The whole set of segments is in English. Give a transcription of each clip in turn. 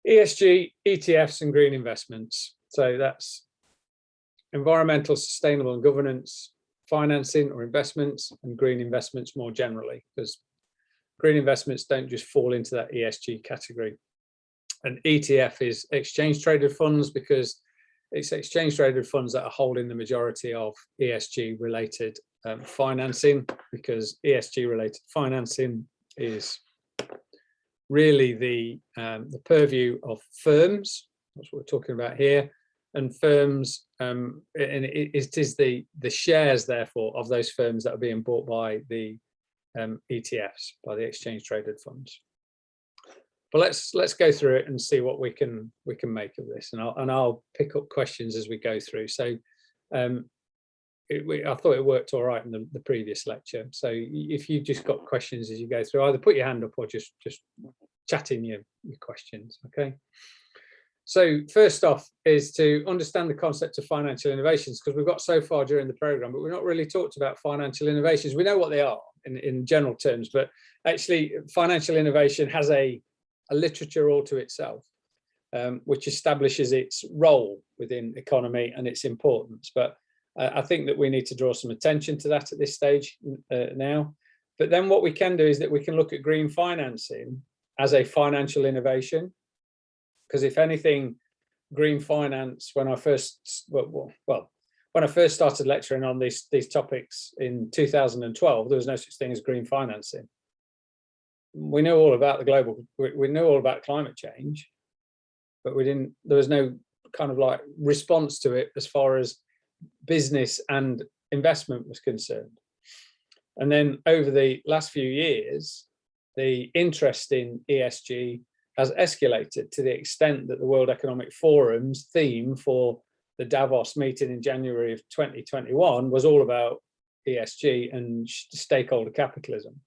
ESG, ETFs and green investments. So that's environmental, sustainable and governance, financing or investments, and green investments more generally, because green investments don't just fall into that ESG category. And ETF is exchange traded funds, because it's exchange traded funds that are holding the majority of ESG related financing, because ESG related financing is really the purview of firms. That's what we're talking about here. And firms, and it is the shares, therefore, of those firms that are being bought by the ETFs, by the exchange traded funds. But let's go through it and see what we can make of this, and I'll pick up questions as we go through. So I thought it worked all right in the previous lecture. So if you've just got questions as you go through, either put your hand up or just chat in your questions. Okay. So first off is to understand the concept of financial innovations, because we've got so far during the program, but we've not really talked about financial innovations. We know what they are in general terms, but actually financial innovation has a literature all to itself, which establishes its role within economy and its importance. But I think that we need to draw some attention to that at this stage now. But then what we can do is that we can look at green financing as a financial innovation. Because if anything, green finance, when I first started lecturing on these topics in 2012, there was no such thing as green financing. We knew all about we knew all about climate change, but there was no kind of like response to it as far as business and investment was concerned. And then over the last few years, the interest in ESG has escalated to the extent that the World Economic Forum's theme for the Davos meeting in January of 2021 was all about ESG and stakeholder capitalism.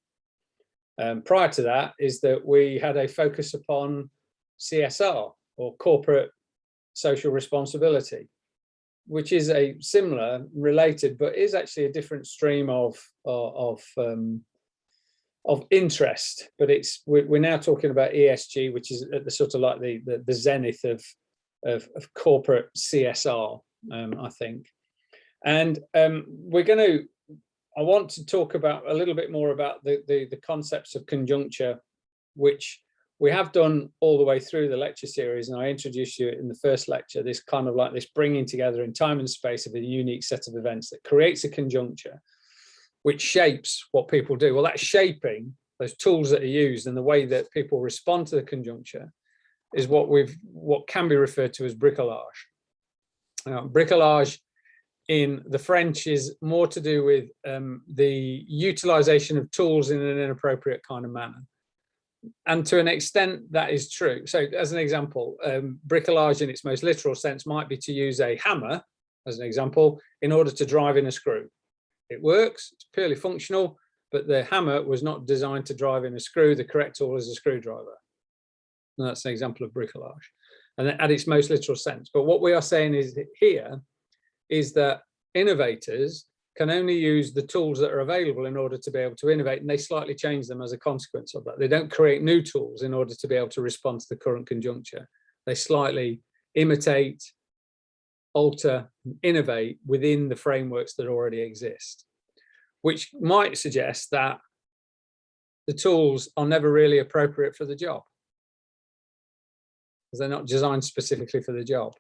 Prior to that is that we had a focus upon CSR, or corporate social responsibility, which is a similar, related, but is actually a different stream of interest. But we're now talking about ESG, which is at the sort of like the zenith of corporate CSR, I think. And I want to talk about a little bit more about the concepts of conjuncture, which we have done all the way through the lecture series, and I introduced you in the first lecture, this kind of like this bringing together in time and space of a unique set of events that creates a conjuncture which shapes what people do. Well, that shaping, those tools that are used and the way that people respond to the conjuncture is what can be referred to as bricolage. Bricolage in the French is more to do with the utilization of tools in an inappropriate kind of manner. And to an extent, that is true. So as an example, bricolage in its most literal sense might be to use a hammer, as an example, in order to drive in a screw. It works, it's purely functional, but the hammer was not designed to drive in a screw. The correct tool is a screwdriver. And that's an example of bricolage, and at its most literal sense. But what we are saying is here is that innovators can only use the tools that are available in order to be able to innovate, and they slightly change them as a consequence of that. They don't create new tools in order to be able to respond to the current conjuncture. They slightly imitate, alter, innovate within the frameworks that already exist, which might suggest that the tools are never really appropriate for the job, because they're not designed specifically for the job.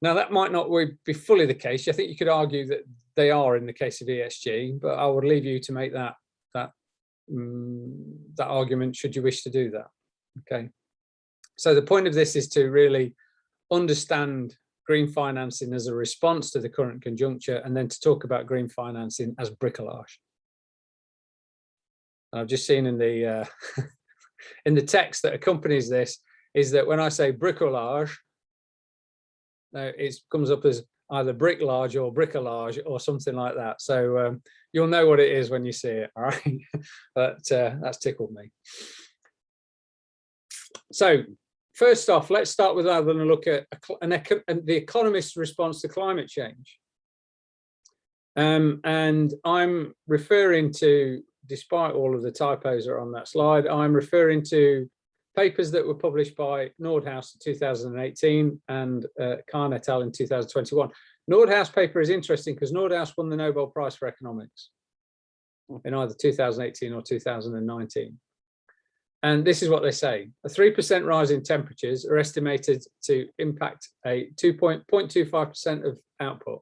Now, that might not be fully the case. I think you could argue that they are in the case of ESG, but I would leave you to make that argument should you wish to do that. Okay. So the point of this is to really understand green financing as a response to the current conjuncture, and then to talk about green financing as bricolage. I've just seen in the in the text that accompanies this is that when I say bricolage, it comes up as either bricolage or bricolage or something like that. So you'll know what it is when you see it, all right? But that's tickled me. So first off, let's start with having a look at the economist's response to climate change. And I'm referring to, despite all of the typos that are on that slide, I'm referring to papers that were published by Nordhaus in 2018 and Kahn et al. In 2021. Nordhaus paper is interesting because Nordhaus won the Nobel Prize for Economics in either 2018 or 2019. And this is what they say. A 3% rise in temperatures are estimated to impact a 0.25% of output.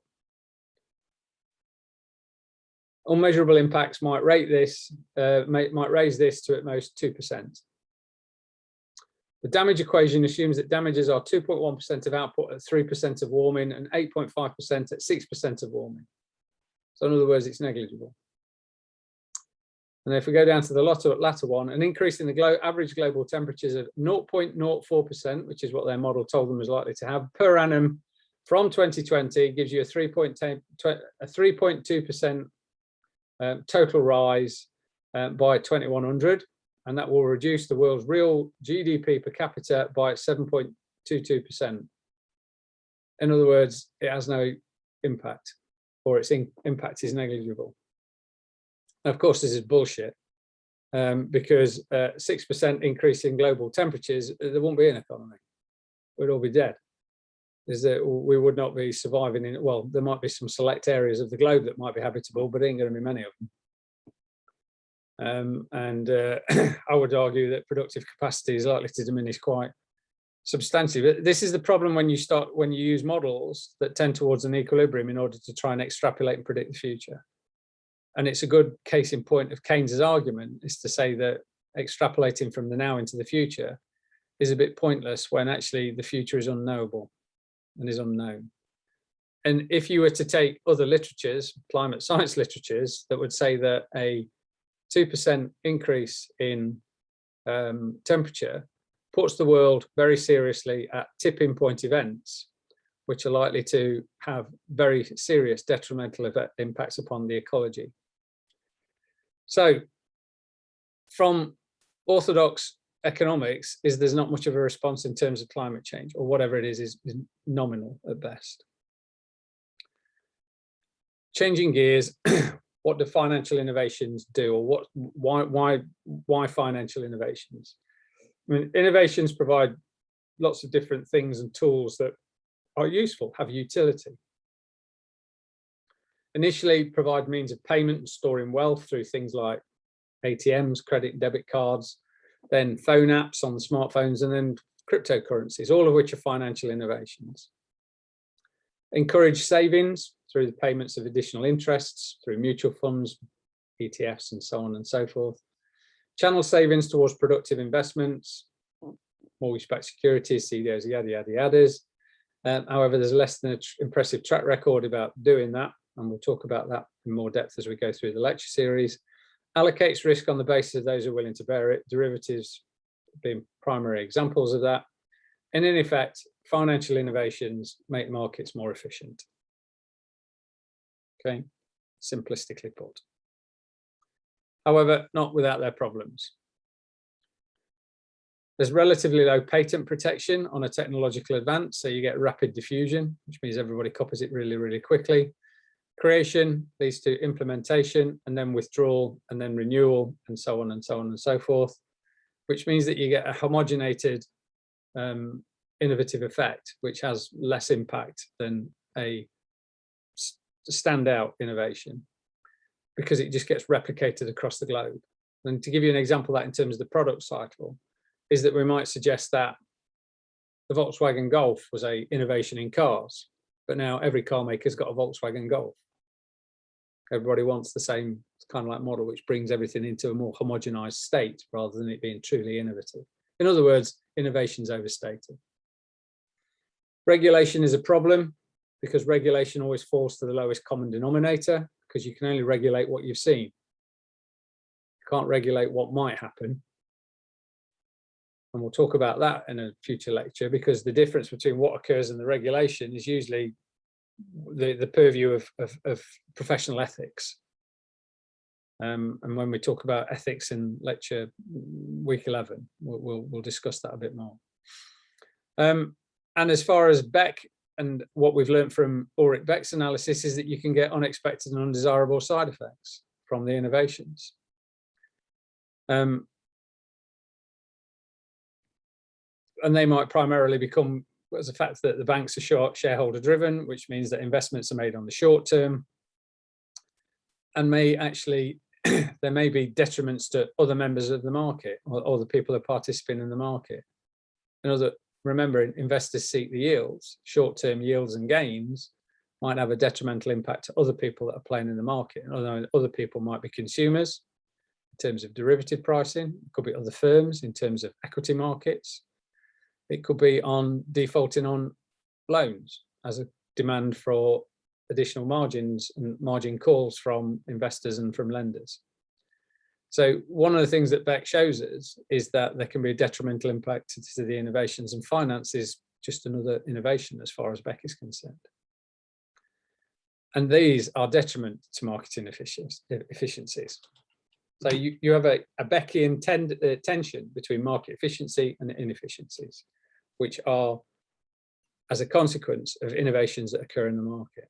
Unmeasurable impacts might raise this to at most 2%. The damage equation assumes that damages are 2.1% of output at 3% of warming and 8.5% at 6% of warming. So in other words, it's negligible. And if we go down to the latter one, an increase in the average global temperatures of 0.04%, which is what their model told them was likely to have per annum from 2020, gives you a 3.2% total rise by 2100, and that will reduce the world's real GDP per capita by 7.22%. In other words, it has no impact, or its impact is negligible. Now, of course, this is bullshit, because 6% increase in global temperatures, there won't be an economy. We'd all be dead. We would not be surviving in, well, there might be some select areas of the globe that might be habitable, but there ain't going to be many of them. I would argue that productive capacity is likely to diminish quite substantially. But this is the problem when you use models that tend towards an equilibrium in order to try and extrapolate and predict the future. And it's a good case in point of Keynes's argument is to say that extrapolating from the now into the future is a bit pointless when actually the future is unknowable and is unknown. And if you were to take other literatures, climate science literatures, that would say that a 2% increase in temperature puts the world very seriously at tipping point events, which are likely to have very serious detrimental impacts upon the ecology. So from orthodox economics there's not much of a response in terms of climate change, or whatever it is nominal at best. Changing gears, what do financial innovations do, or why financial innovations? I mean, innovations provide lots of different things and tools that are useful, have utility. Initially, provide means of payment and storing wealth through things like ATMs, credit and debit cards, then phone apps on smartphones, and then cryptocurrencies, all of which are financial innovations. Encourage savings through the payments of additional interests, through mutual funds, ETFs, and so on and so forth. Channel savings towards productive investments, mortgage-backed securities, CDOs, yada, yada, yadas. However, there's less than an impressive track record about doing that, and we'll talk about that in more depth as we go through the lecture series. Allocates risk on the basis of those who are willing to bear it, derivatives being primary examples of that. And in effect, financial innovations make markets more efficient. Okay, simplistically put. However, not without their problems. There's relatively low patent protection on a technological advance, so you get rapid diffusion, which means everybody copies it really, really quickly. Creation leads to implementation, and then withdrawal, and then renewal, and so on and so on and so forth, which means that you get a homogenated innovative effect, which has less impact than a standout innovation, because it just gets replicated across the globe. And to give you an example of that in terms of the product cycle, is that we might suggest that the Volkswagen Golf was an innovation in cars, but now every car maker's got a Volkswagen Golf. Everybody wants the same kind of like model, which brings everything into a more homogenized state rather than it being truly innovative. In other words, innovation's overstated. Regulation is a problem because regulation always falls to the lowest common denominator, because you can only regulate what you've seen. You can't regulate what might happen. And we'll talk about that in a future lecture, because the difference between what occurs and the regulation is usually the purview of professional ethics. And when we talk about ethics in lecture week 11, we'll discuss that a bit more. And as far as Beck, and what we've learned from Ulrich Beck's analysis, is that you can get unexpected and undesirable side effects from the innovations. and they might primarily become as a fact that the banks are shareholder driven, which means that investments are made on the short term, and may actually there may be detriments to other members of the market or the people who are participating in the market. Remember, investors seek the yields. Short-term yields and gains might have a detrimental impact to other people that are playing in the market. And other people might be consumers in terms of derivative pricing. It could be other firms in terms of equity markets. It could be on defaulting on loans as a demand for additional margins and margin calls from investors and from lenders. So one of the things that Beck shows us is that there can be a detrimental impact to the innovations, and finance is just another innovation as far as Beck is concerned. And these are detriment to marketing efficiencies. So you have a Beckian tension between market efficiency and inefficiencies, which are as a consequence of innovations that occur in the market.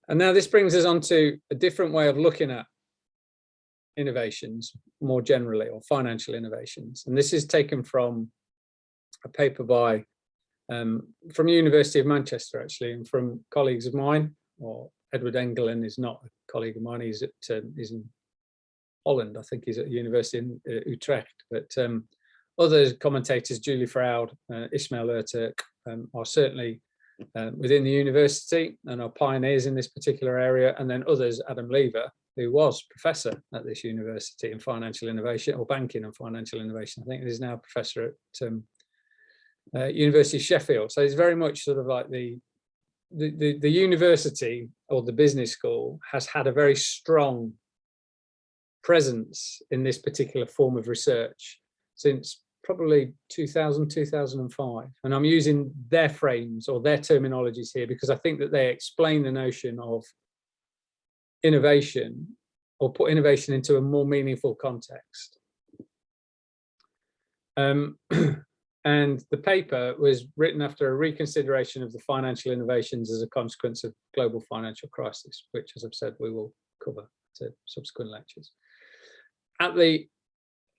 And now this brings us on to a different way of looking at innovations more generally, or financial innovations. And this is taken from a paper by from University of Manchester, actually, and from colleagues of mine. Or Edward Engelen is not a colleague of mine. He's in Holland. I think he's at the University in Utrecht. But other commentators, Julie Froud, Ismail Erturk, are certainly within the university and are pioneers in this particular area. And then others, Adam Lever, who was professor at this university in financial innovation, or banking and financial innovation. I think he's now a professor at University of Sheffield. So it's very much sort of like the university or the business school has had a very strong presence in this particular form of research since probably 2000, 2005. And I'm using their frames or their terminologies here because I think that they explain the notion of innovation, or put innovation into a more meaningful context. And the paper was written after a reconsideration of the financial innovations as a consequence of global financial crisis, which, as I've said, we will cover to subsequent lectures.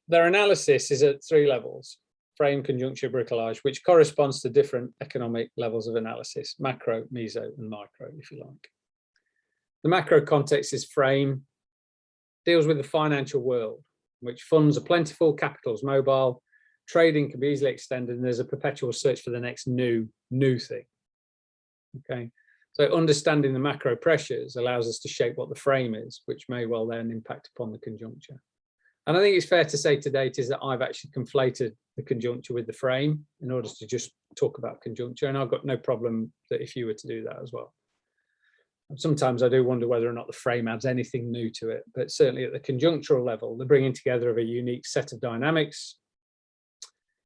Their analysis is at three levels: frame, conjuncture, bricolage, which corresponds to different economic levels of analysis: macro, meso, and micro, if you like. The macro context is frame, deals with the financial world, in which funds are plentiful, capital's mobile, trading can be easily extended, and there's a perpetual search for the next new thing. Okay, so understanding the macro pressures allows us to shape what the frame is, which may well then impact upon the conjuncture. And I think it's fair to say to date is that I've actually conflated the conjuncture with the frame in order to just talk about conjuncture, and I've got no problem that if you were to do that as well. Sometimes I do wonder whether or not the frame adds anything new to it, but certainly at the conjunctural level, the bringing together of a unique set of dynamics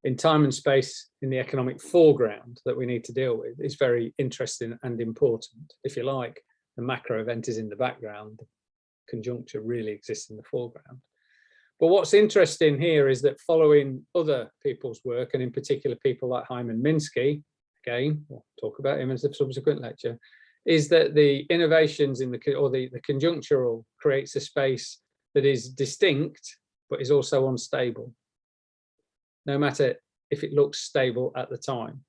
in time and space in the economic foreground that we need to deal with is very interesting and important. If you like, the macro event is in the background, the conjuncture really exists in the foreground. But what's interesting here is that following other people's work, and in particular people like Hyman Minsky, again, we'll talk about him in a subsequent lecture, is that the innovations in the conjunctural creates a space that is distinct, but is also unstable, no matter if it looks stable at the time.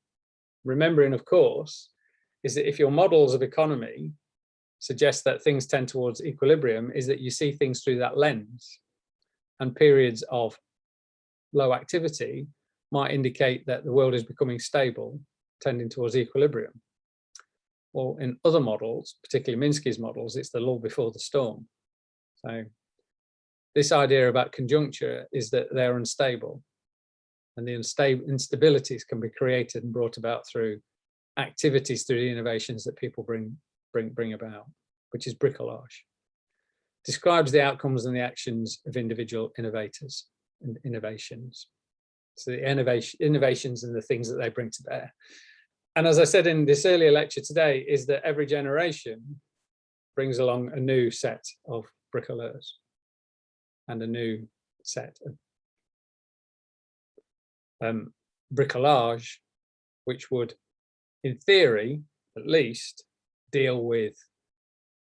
Remembering, of course, is that if your models of economy suggest that things tend towards equilibrium, is that you see things through that lens, and periods of low activity might indicate that the world is becoming stable, tending towards equilibrium. Or in other models, particularly Minsky's models, it's the lull before the storm. So this idea about conjuncture is that they're unstable, and the instabilities can be created and brought about through activities, through the innovations that people bring about, which is bricolage. Describes the outcomes and the actions of individual innovators and innovations. So the innovations and the things that they bring to bear. And as I said in this earlier lecture today, is that every generation brings along a new set of bricoleurs and a new set of bricolage, which would, in theory, at least, deal with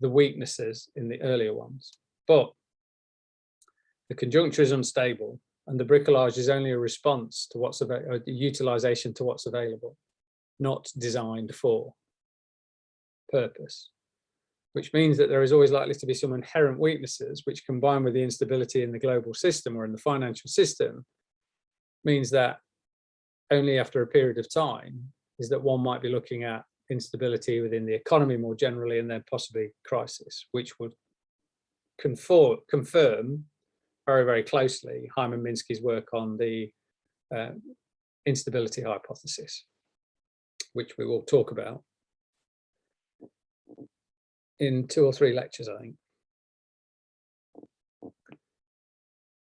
the weaknesses in the earlier ones. But the conjuncture is unstable, And the bricolage is only a response to what's available, utilization to what's available, not designed for purpose, which means that there is always likely to be some inherent weaknesses, which combined with the instability in the global system or in the financial system, means that only after a period of time is that one might be looking at instability within the economy more generally, and then possibly crisis, which would confirm very, very closely Hyman Minsky's work on the instability hypothesis, which we will talk about in 2 or 3 lectures, I think.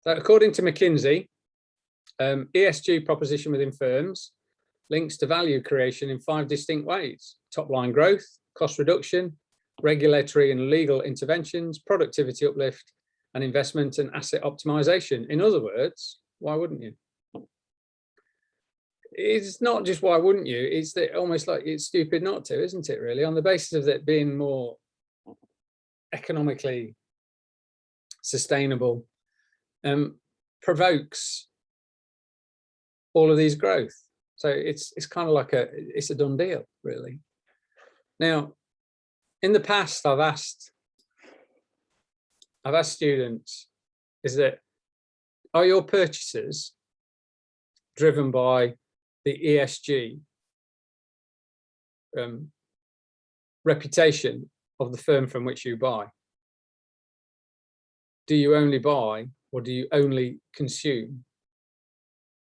So according to McKinsey, ESG proposition within firms links to value creation in 5 distinct ways: top line growth, cost reduction, regulatory and legal interventions, productivity uplift, and investment and asset optimization. In other words, why wouldn't you? It's not just why wouldn't you, it's that almost like it's stupid not to, isn't it, really? On the basis of it being more economically sustainable, provokes all of these growth. So it's kind of like it's a done deal, really. Now, in the past, I've asked students, are your purchases driven by the ESG reputation of the firm from which you buy? Do you only buy, or do you only consume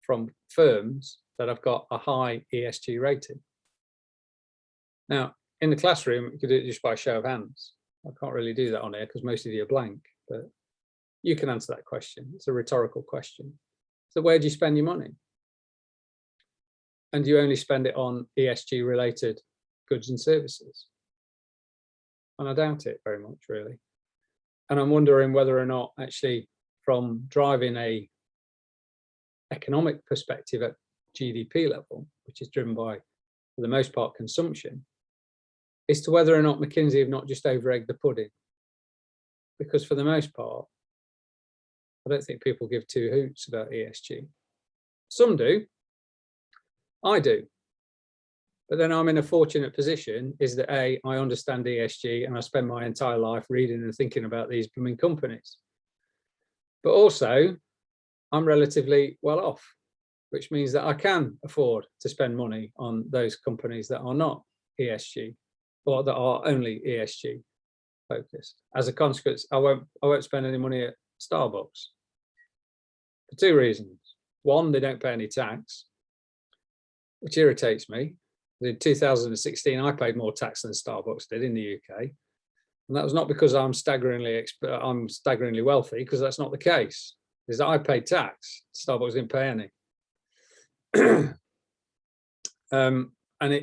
from firms that have got a high ESG rating? Now, in the classroom, you could do it just by a show of hands. I can't really do that on here because most of you are blank, but you can answer that question. It's a rhetorical question. So where do you spend your money? And do you only spend it on ESG related goods and services? And I doubt it very much, really. And I'm wondering whether or not actually from driving a economic perspective at GDP level, which is driven by, for the most part, consumption, is to whether or not McKinsey have not just over-egged the pudding. Because for the most part, I don't think people give 2 hoots about ESG. Some do. I do. But then I'm in a fortunate position is that I understand ESG and I spend my entire life reading and thinking about these blooming companies. But also, I'm relatively well off, which means that I can afford to spend money on those companies that are not ESG or that are only ESG focused. As a consequence, I won't spend any money at Starbucks for 2 reasons. One, they don't pay any tax, which irritates me. In 2016, I paid more tax than Starbucks did in the UK, and that was not because I'm staggeringly wealthy, because that's not the case. Is that I paid tax, Starbucks didn't pay any. And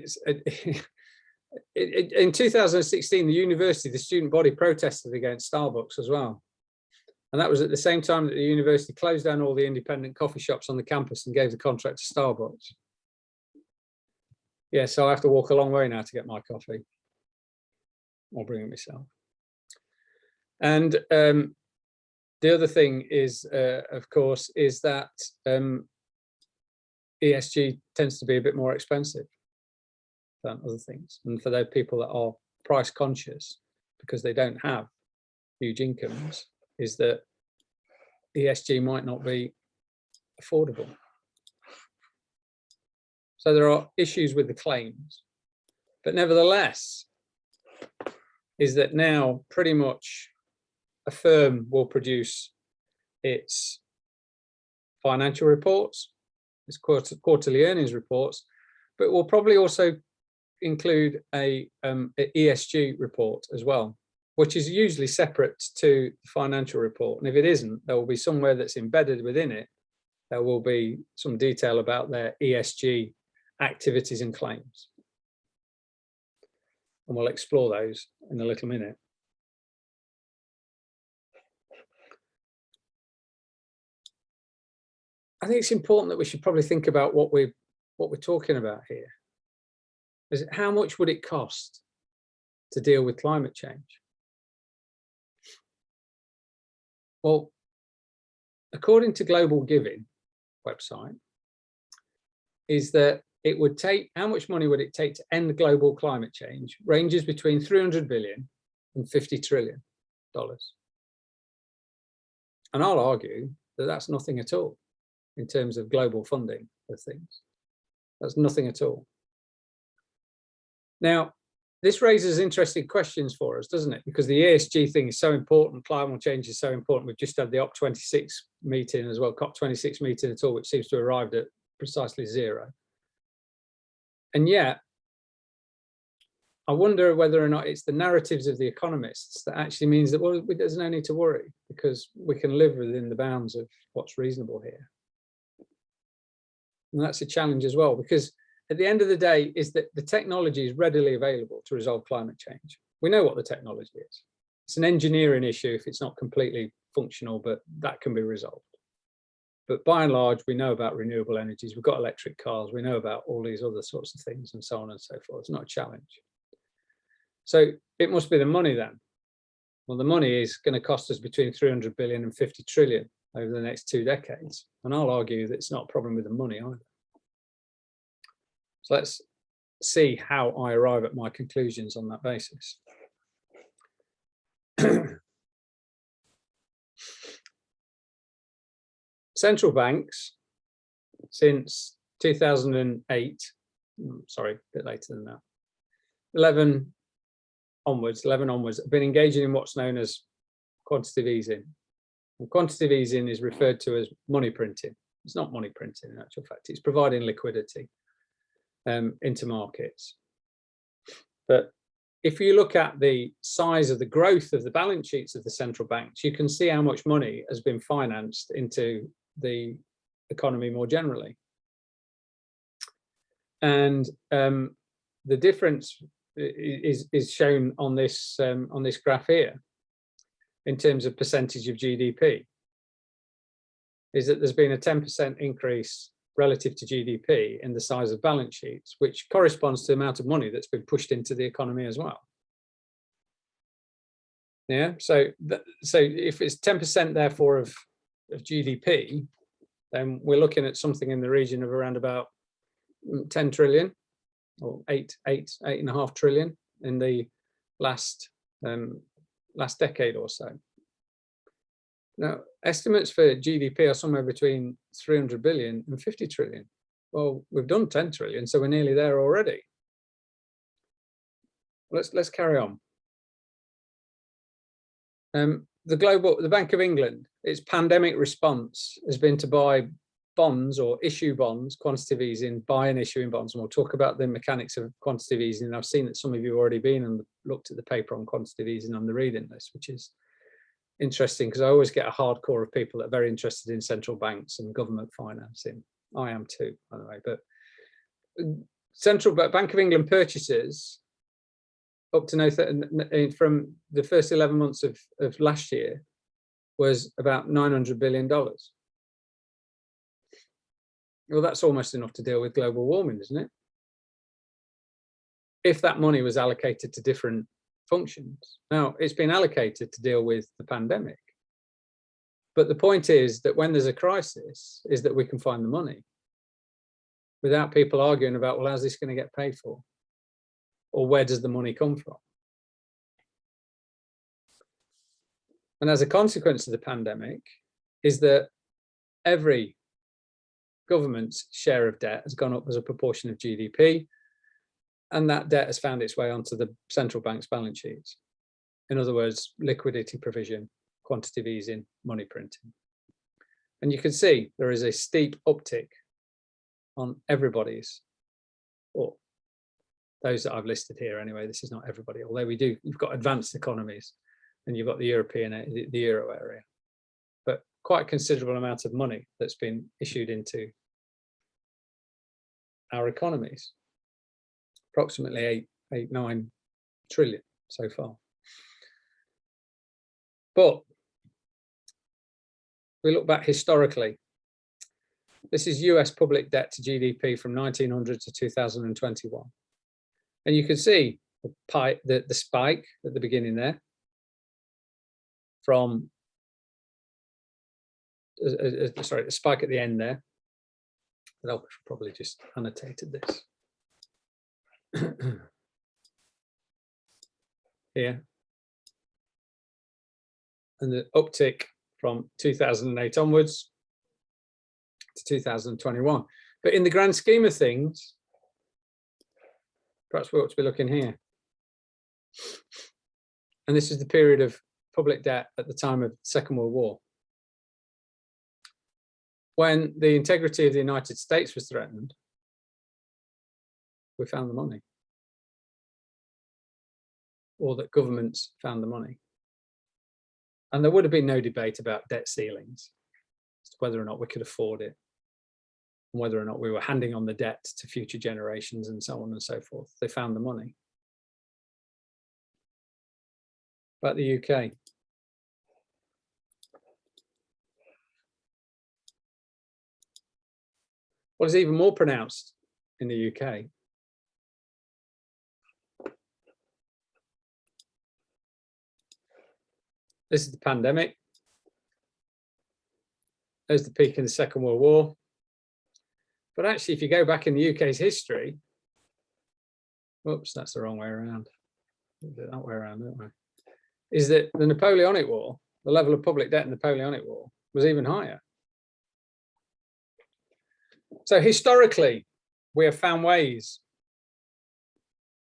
in 2016, the student body protested against Starbucks as well, and that was at the same time that the university closed down all the independent coffee shops on the campus and gave the contract to Starbucks. Yeah, so I have to walk a long way now to get my coffee, or bring it myself. And the other thing is, of course, is that ESG tends to be a bit more expensive than other things. And for those people that are price conscious because they don't have huge incomes, is that ESG might not be affordable. So there are issues with the claims, but nevertheless, is that now pretty much a firm will produce its financial reports, its quarterly earnings reports, but will probably also include a ESG report as well, which is usually separate to the financial report. And if it isn't, there will be somewhere that's embedded within it, there will be some detail about their ESG activities and claims. And we'll explore those in a little minute. I think it's important that we should probably think about what we're talking about here. Is how much would it cost to deal with climate change? Well, according to Global Giving, website, is that it would take, how much money would it take to end global climate change, ranges between 300 billion and $50 trillion. And I'll argue that that's nothing at all in terms of global funding of things. That's nothing at all. Now, this raises interesting questions for us, doesn't it? Because the ESG thing is so important, climate change is so important. We've just had the COP26 meeting as well, COP26 meeting at all, which seems to have arrived at precisely zero. And yet, I wonder whether or not it's the narratives of the economists that actually means that, well, there's no need to worry because we can live within the bounds of what's reasonable here. And that's a challenge as well, because at the end of the day, is that the technology is readily available to resolve climate change. We know what the technology is. It's an engineering issue if it's not completely functional, but that can be resolved. But by and large, we know about renewable energies. We've got electric cars. We know about all these other sorts of things and so on and so forth. It's not a challenge. So it must be the money then. Well, the money is going to cost us between 300 billion and 50 trillion over the next 2 decades. And I'll argue that it's not a problem with the money either. So let's see how I arrive at my conclusions on that basis. Central banks, since 2008, sorry, a bit later than that, 11 onwards, have been engaging in what's known as quantitative easing. And quantitative easing is referred to as money printing. It's not money printing in actual fact, it's providing liquidity into markets. But if you look at the size of the growth of the balance sheets of the central banks, you can see how much money has been financed into the economy more generally. And the difference is shown on this graph here in terms of percentage of GDP, is that there's been a 10% increase relative to GDP in the size of balance sheets, which corresponds to the amount of money that's been pushed into the economy as well. Yeah, so if it's 10% therefore of GDP, then we're looking at something in the region of around about 10 trillion or 8.5 trillion in the last decade or so. Now, estimates for GDP are somewhere between 300 billion and 50 trillion. Well, we've done 10 trillion, so we're nearly there already. Let's carry on. The Bank of England, its pandemic response has been to buy bonds or issue bonds, quantitative easing, buy and issuing bonds, and we'll talk about the mechanics of quantitative easing. And I've seen that some of you have already been and looked at the paper on quantitative easing on the reading list, which is interesting because I always get a hardcore of people that are very interested in central banks and government financing. I am too, by the way. But Central Bank of England purchases up to from the first 11 months of last year was about $900 billion. Well, that's almost enough to deal with global warming, isn't it? If that money was allocated to different functions. Now, it's been allocated to deal with the pandemic. But the point is that when there's a crisis, is that we can find the money without people arguing about, well, how's this going to get paid for? Or where does the money come from? And as a consequence of the pandemic, is that every government's share of debt has gone up as a proportion of GDP, and that debt has found its way onto the central bank's balance sheets. In other words, liquidity provision, quantitative easing, money printing. And you can see there is a steep uptick on everybody's, or those that I've listed here anyway. This is not everybody, although you've got advanced economies and you've got the the euro area, but quite a considerable amount of money that's been issued into our economies, approximately 8-9 trillion so far. But we look back historically. This is US public debt to GDP from 1900 to 2021. And you can see the spike at the beginning there from, the spike at the end there I'd help if I probably just annotated this. Here. And the uptick from 2008 onwards to 2021. But in the grand scheme of things, perhaps we ought to be looking here. And this is the period of public debt at the time of the Second World War, when the integrity of the United States was threatened. We found the money, or that governments found the money. And there would have been no debate about debt ceilings, as to whether or not we could afford it, and whether or not we were handing on the debt to future generations and so on and so forth. They found the money. About the UK. What is even more pronounced in the UK this is the pandemic. There's the peak in the Second World War. But actually, if you go back in the UK's history, whoops, that's the wrong way around. We'll do it that way around, don't we? Is that the Napoleonic War, the level of public debt in the Napoleonic War was even higher. So historically, we have found ways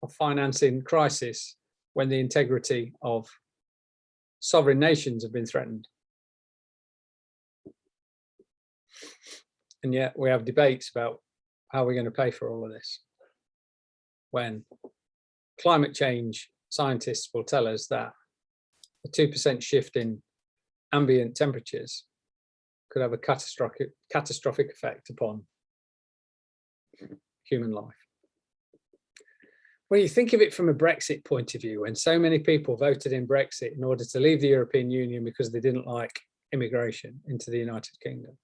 of financing crisis when the integrity of sovereign nations have been threatened. And yet we have debates about how we're going to pay for all of this, when climate change scientists will tell us that a 2% shift in ambient temperatures could have a catastrophic effect upon human life. When you think of it from a Brexit point of view, when so many people voted in Brexit in order to leave the European Union because they didn't like immigration into the United Kingdom,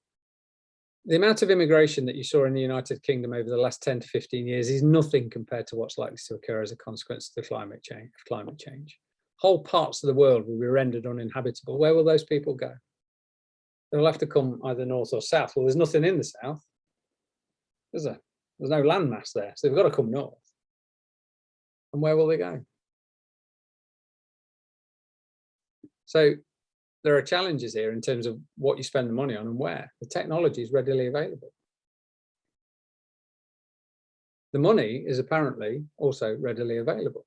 the amount of immigration that you saw in the United Kingdom over the last 10 to 15 years is nothing compared to what's likely to occur as a consequence of the climate change. Whole parts of the world will be rendered uninhabitable. Where will those people go? They'll have to come either north or south. Well, there's nothing in the south, is there? There's no landmass there, so they've got to come north. And where will they go? So there are challenges here in terms of what you spend the money on and where. The technology is readily available. The money is apparently also readily available.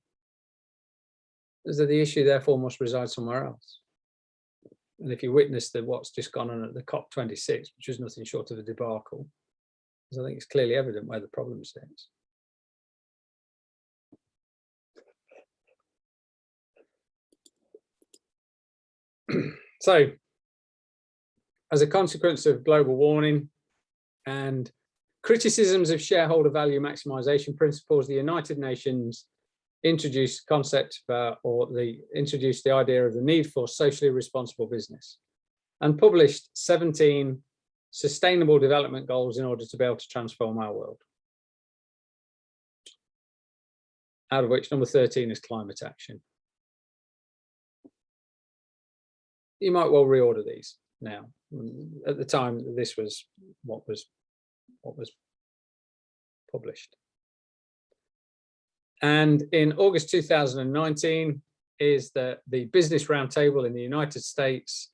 So the issue therefore must reside somewhere else. And if you witness what's just gone on at the COP26, which was nothing short of a debacle, because I think it's clearly evident where the problem sits. So, as a consequence of global warming and criticisms of shareholder value maximization principles, the United Nations introduced introduced the idea of the need for socially responsible business and published 17 sustainable development goals in order to be able to transform our world. Out of which number 13 is climate action. You might well reorder these now. At the time, this was what was published. And in August 2019 is the Business Roundtable in the United States.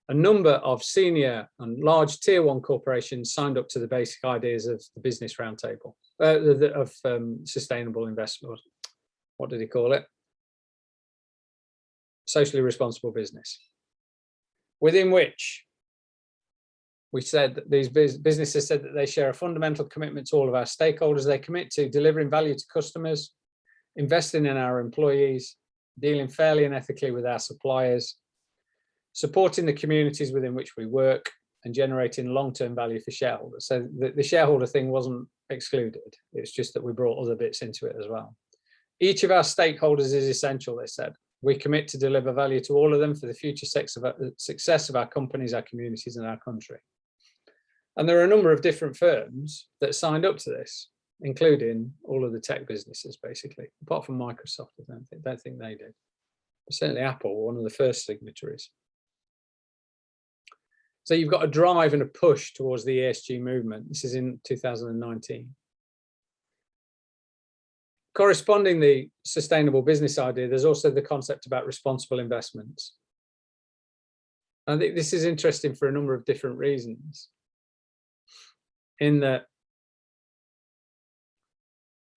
A number of senior and large tier 1 corporations signed up to the basic ideas of the Business Roundtable, of sustainable investment. What did he call it? Socially responsible business. Within which we said that these businesses said that they share a fundamental commitment to all of our stakeholders. They commit to delivering value to customers, investing in our employees, dealing fairly and ethically with our suppliers, supporting the communities within which we work, and generating long-term value for shareholders. So the shareholder thing wasn't excluded. It's just that we brought other bits into it as well. Each of our stakeholders is essential, they said. We commit to deliver value to all of them for the future success of our companies, our communities, and our country. And there are a number of different firms that signed up to this, including all of the tech businesses, basically, apart from Microsoft. I don't think they did. But certainly Apple, one of the first signatories. So you've got a drive and a push towards the ESG movement. This is in 2019. Corresponding the sustainable business idea, there's also the concept about responsible investments. I think this is interesting for a number of different reasons, in that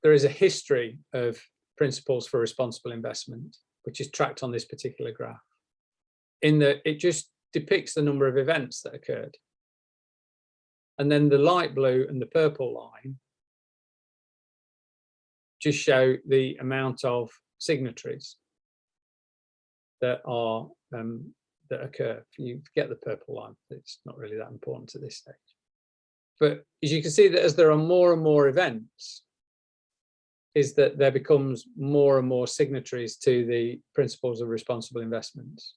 there is a history of principles for responsible investment, which is tracked on this particular graph, in that it just depicts the number of events that occurred. And then the light blue and the purple line just show the amount of signatories that are that occur. You get the purple line, it's not really that important at this stage. But as you can see, that as there are more and more events, is that there becomes more and more signatories to the principles of responsible investments.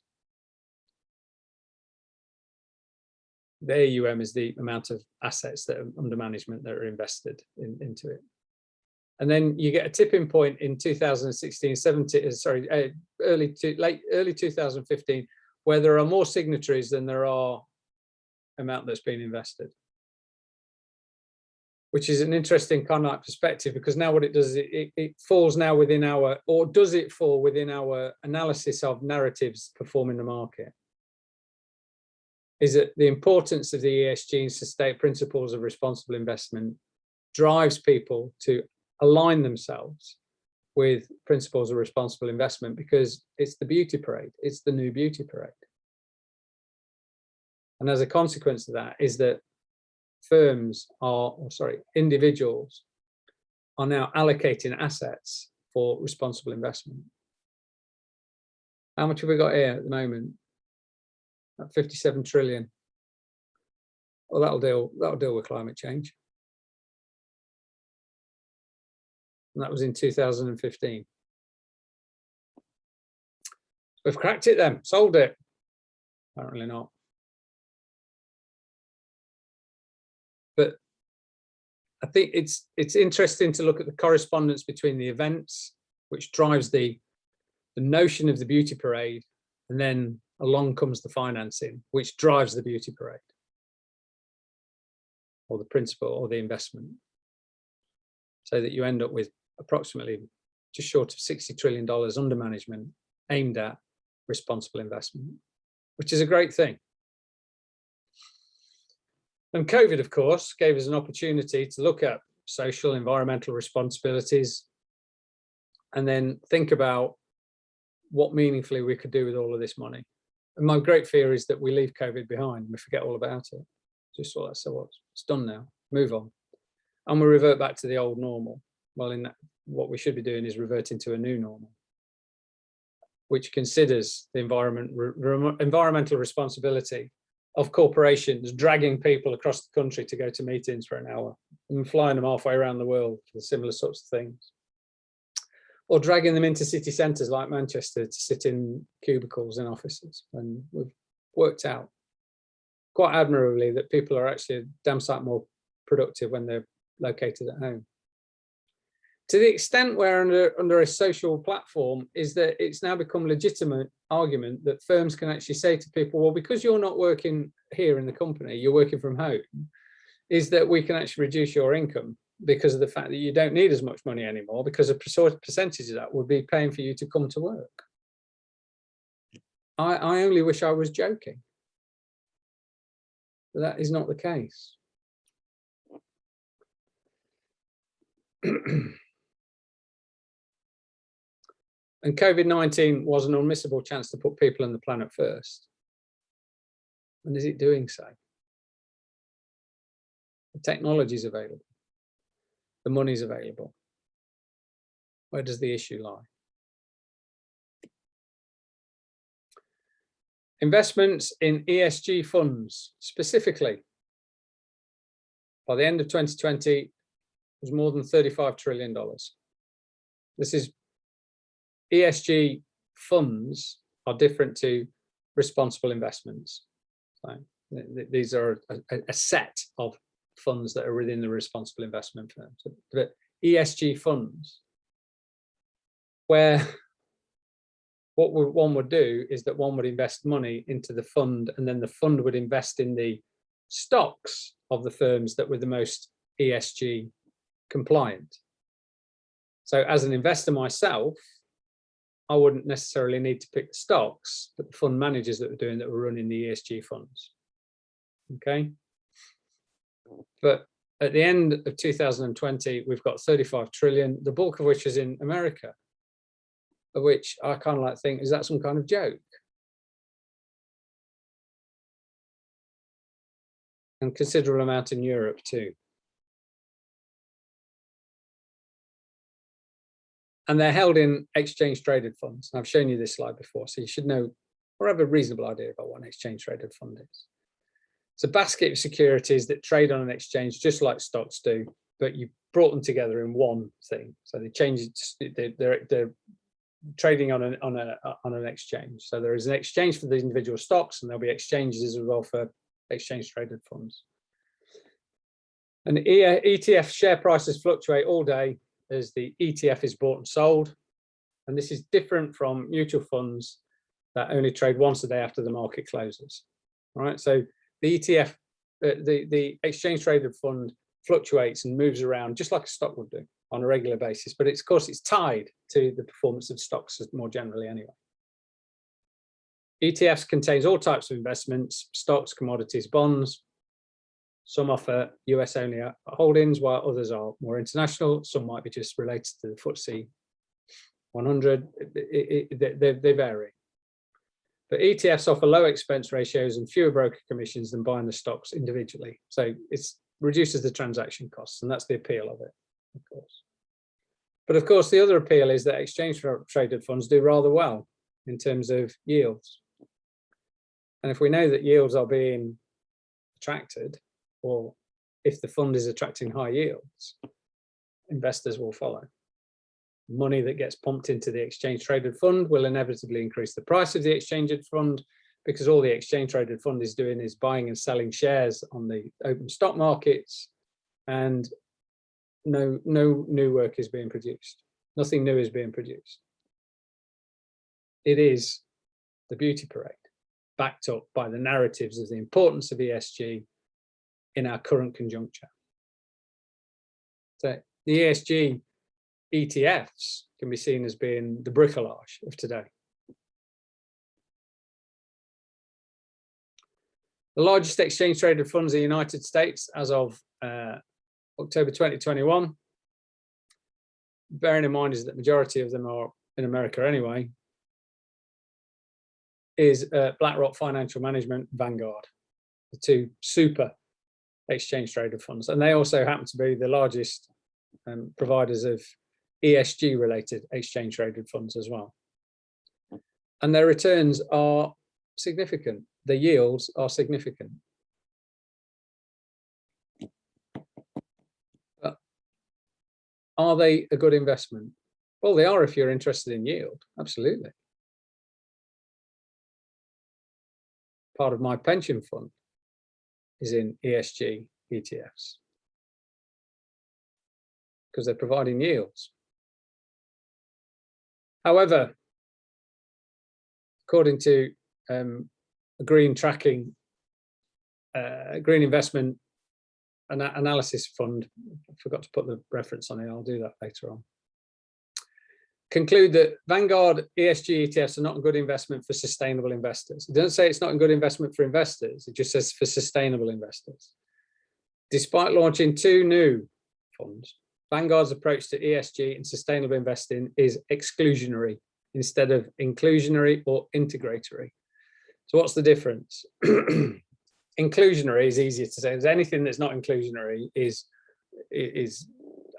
The AUM is the amount of assets that are under management that are invested into it. And then you get a tipping point in 2016, 17, sorry, early 2015, where there are more signatories than there are amount that's been invested, which is an interesting kind of perspective, because now what it does is it falls now within our, or does it fall within our analysis of narratives performing the market? Is that the importance of the ESG and sustainable principles of responsible investment drives people to align themselves with principles of responsible investment, because it's the beauty parade, it's the new beauty parade. And as a consequence of that is that firms are, or sorry, individuals are now allocating assets for responsible investment. How much have we got here at the moment? At 57 trillion. Well, that'll deal with climate change. And that was in 2015. We've cracked it then, sold it. Apparently not. But I think it's interesting to look at the correspondence between the events, which drives the notion of the beauty parade, and then along comes the financing, which drives the beauty parade, or the principle, or the investment, so that you end up with approximately just short of $60 trillion under management aimed at responsible investment, which is a great thing. And COVID, of course, gave us an opportunity to look at social, environmental responsibilities, and then think about what meaningfully we could do with all of this money. And my great fear is that we leave COVID behind and we forget all about it. Just thought, so what? It's done now. Move on. And we revert back to the old normal. Well, in that, what we should be doing is reverting to a new normal, which considers the environmental responsibility of corporations dragging people across the country to go to meetings for an hour and flying them halfway around the world for similar sorts of things, or dragging them into city centres like Manchester to sit in cubicles in offices. And we've worked out quite admirably that people are actually a damn sight more productive when they're located at home. To the extent where under a social platform is that it's now become a legitimate argument that firms can actually say to people, well, because you're not working here in the company, you're working from home, is that we can actually reduce your income because of the fact that you don't need as much money anymore, because a percentage of that would be paying for you to come to work. I only wish I was joking. But that is not the case. And COVID-19 was an unmissable chance to put people on the planet first. And is it doing so? The technology is available. The money is available. Where does the issue lie? Investments in ESG funds, specifically, by the end of 2020, was more than $35 trillion. This is ESG funds are different to responsible investments. So these are a set of funds that are within the responsible investment firms. But ESG funds, where what one would do is that one would invest money into the fund, and then the fund would invest in the stocks of the firms that were the most ESG compliant. So as an investor myself, I wouldn't necessarily need to pick the stocks, but the fund managers that were running the ESG funds. Okay. But at the end of 2020, we've got 35 trillion, the bulk of which is in America, of which I kind of like think, is that some kind of joke? And considerable amount in Europe too. And they're held in exchange traded funds. And I've shown you this slide before, so you should know or have a reasonable idea about what an exchange traded fund is. It's a basket of securities that trade on an exchange just like stocks do, but you brought them together in one thing. So they change it, they're trading on an exchange. So there is an exchange for the individual stocks, and there'll be exchanges as well for exchange traded funds. And ETF share prices fluctuate all day as the ETF is bought and sold. And this is different from mutual funds that only trade once a day after the market closes. All right, so the ETF, the exchange traded fund fluctuates and moves around just like a stock would do on a regular basis, but of course it's tied to the performance of stocks more generally anyway. ETFs contains all types of investments, stocks, commodities, bonds. Some offer US only holdings, while others are more international. Some might be just related to the FTSE 100. They vary. But ETFs offer low expense ratios and fewer broker commissions than buying the stocks individually. So it reduces the transaction costs, and that's the appeal of it, of course. But of course, the other appeal is that exchange traded funds do rather well in terms of yields. And if we know that yields are being attracted, or if the fund is attracting high yields, investors will follow. Money that gets pumped into the exchange traded fund will inevitably increase the price of the exchange fund, because all the exchange traded fund is doing is buying and selling shares on the open stock markets, and no new work is being produced. Nothing new is being produced. It is the beauty parade, backed up by the narratives of the importance of ESG in our current conjuncture. So the ESG ETFs can be seen as being the bricolage of today. The largest exchange traded funds in the United States as of October 2021, bearing in mind is that the majority of them are in America anyway, is BlackRock Financial Management, Vanguard, the two super exchange traded funds. And they also happen to be the largest providers of ESG related exchange traded funds as well. And their returns are significant. The yields are significant. But are they a good investment? Well, they are if you're interested in yield, absolutely. Part of my pension fund is in ESG ETFs because they're providing yields. However, according to a green tracking, green investment analysis fund, I forgot to put the reference on it, I'll do that later on, conclude that Vanguard ESG ETFs are not a good investment for sustainable investors. It doesn't say it's not a good investment for investors, it just says for sustainable investors. Despite launching 2 new funds, Vanguard's approach to ESG and sustainable investing is exclusionary instead of inclusionary or integratory. So what's the difference? Inclusionary is easier to say. There's anything that's not inclusionary is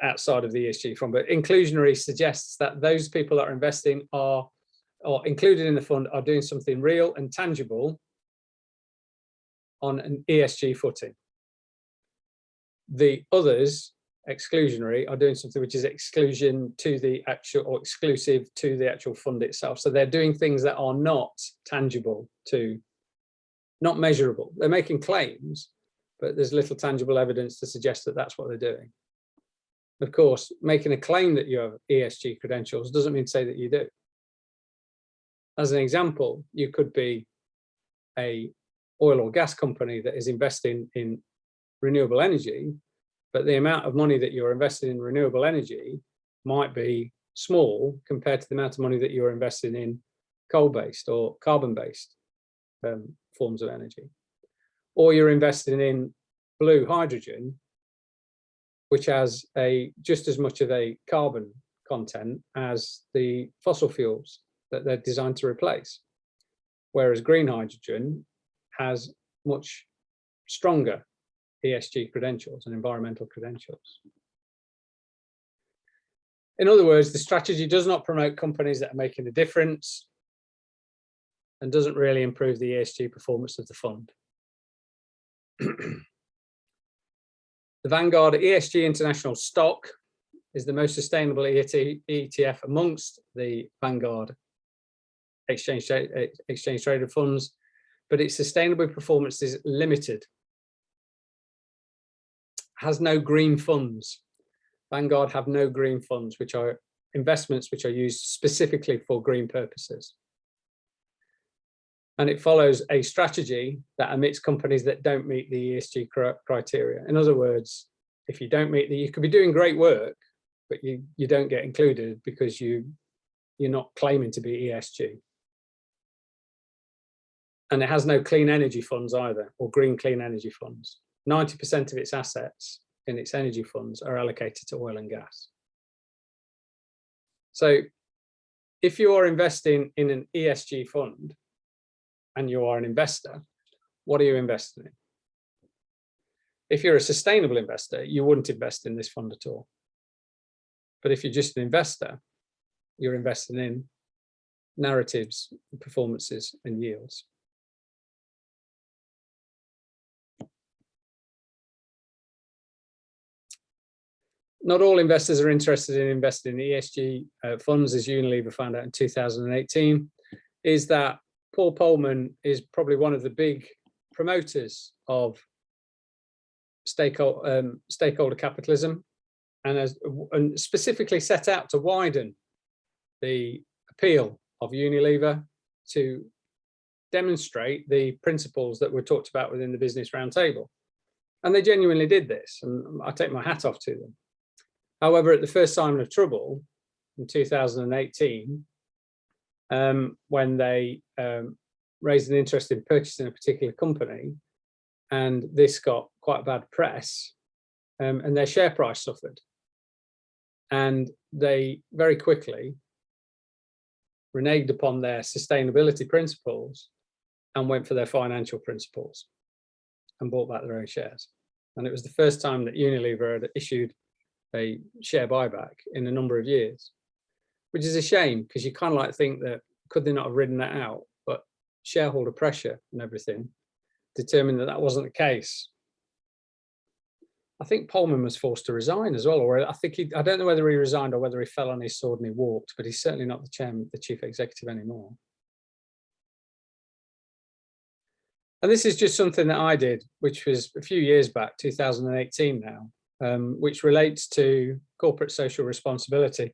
outside of the ESG fund, but inclusionary suggests that those people that are investing are or included in the fund are doing something real and tangible on an ESG footing. The others, exclusionary, are doing something which is exclusion to the actual or exclusive to the actual fund itself. So they're doing things that are not tangible to, not measurable. They're making claims, but there's little tangible evidence to suggest that that's what they're doing. Of course, making a claim that you have ESG credentials doesn't mean to say that you do. As an example, you could be a oil or gas company that is investing in renewable energy, but the amount of money that you're investing in renewable energy might be small compared to the amount of money that you're investing in coal-based or carbon-based forms of energy. Or you're investing in blue hydrogen, which has just as much of a carbon content as the fossil fuels that they're designed to replace. Whereas green hydrogen has much stronger ESG credentials and environmental credentials. In other words, the strategy does not promote companies that are making a difference and doesn't really improve the ESG performance of the fund. The Vanguard ESG International Stock is the most sustainable ETF amongst the Vanguard exchange traded funds, but its sustainable performance is limited. Has no green funds. Vanguard have no green funds, which are investments which are used specifically for green purposes. And it follows a strategy that omits companies that don't meet the ESG criteria. In other words, if you don't meet you could be doing great work, but you don't get included because you're not claiming to be ESG. And it has no clean energy funds either, or green clean energy funds. 90% of its assets in its energy funds are allocated to oil and gas. So if you are investing in an ESG fund and you are an investor, what are you investing in? If you're a sustainable investor, you wouldn't invest in this fund at all. But if you're just an investor, you're investing in narratives, performances, and yields. Not all investors are interested in investing in ESG funds, as Unilever found out in 2018, is that Paul Polman is probably one of the big promoters of stakeholder capitalism, and specifically set out to widen the appeal of Unilever to demonstrate the principles that were talked about within the Business Roundtable. And they genuinely did this, and I take my hat off to them. However, at the first sign of trouble in 2018, when they raised an interest in purchasing a particular company, and this got quite bad press, and their share price suffered. And they very quickly reneged upon their sustainability principles and went for their financial principles and bought back their own shares. And it was the first time that Unilever had issued a share buyback in a number of years, which is a shame, because you kind of like think that could they not have ridden that out, but shareholder pressure and everything determined that that wasn't the case. I think Polman was forced to resign as well, or I don't know whether he resigned or whether he fell on his sword and he walked, but he's certainly not the chairman, the chief executive anymore. And this is just something that I did, which was a few years back, 2018 now, which relates to corporate social responsibility.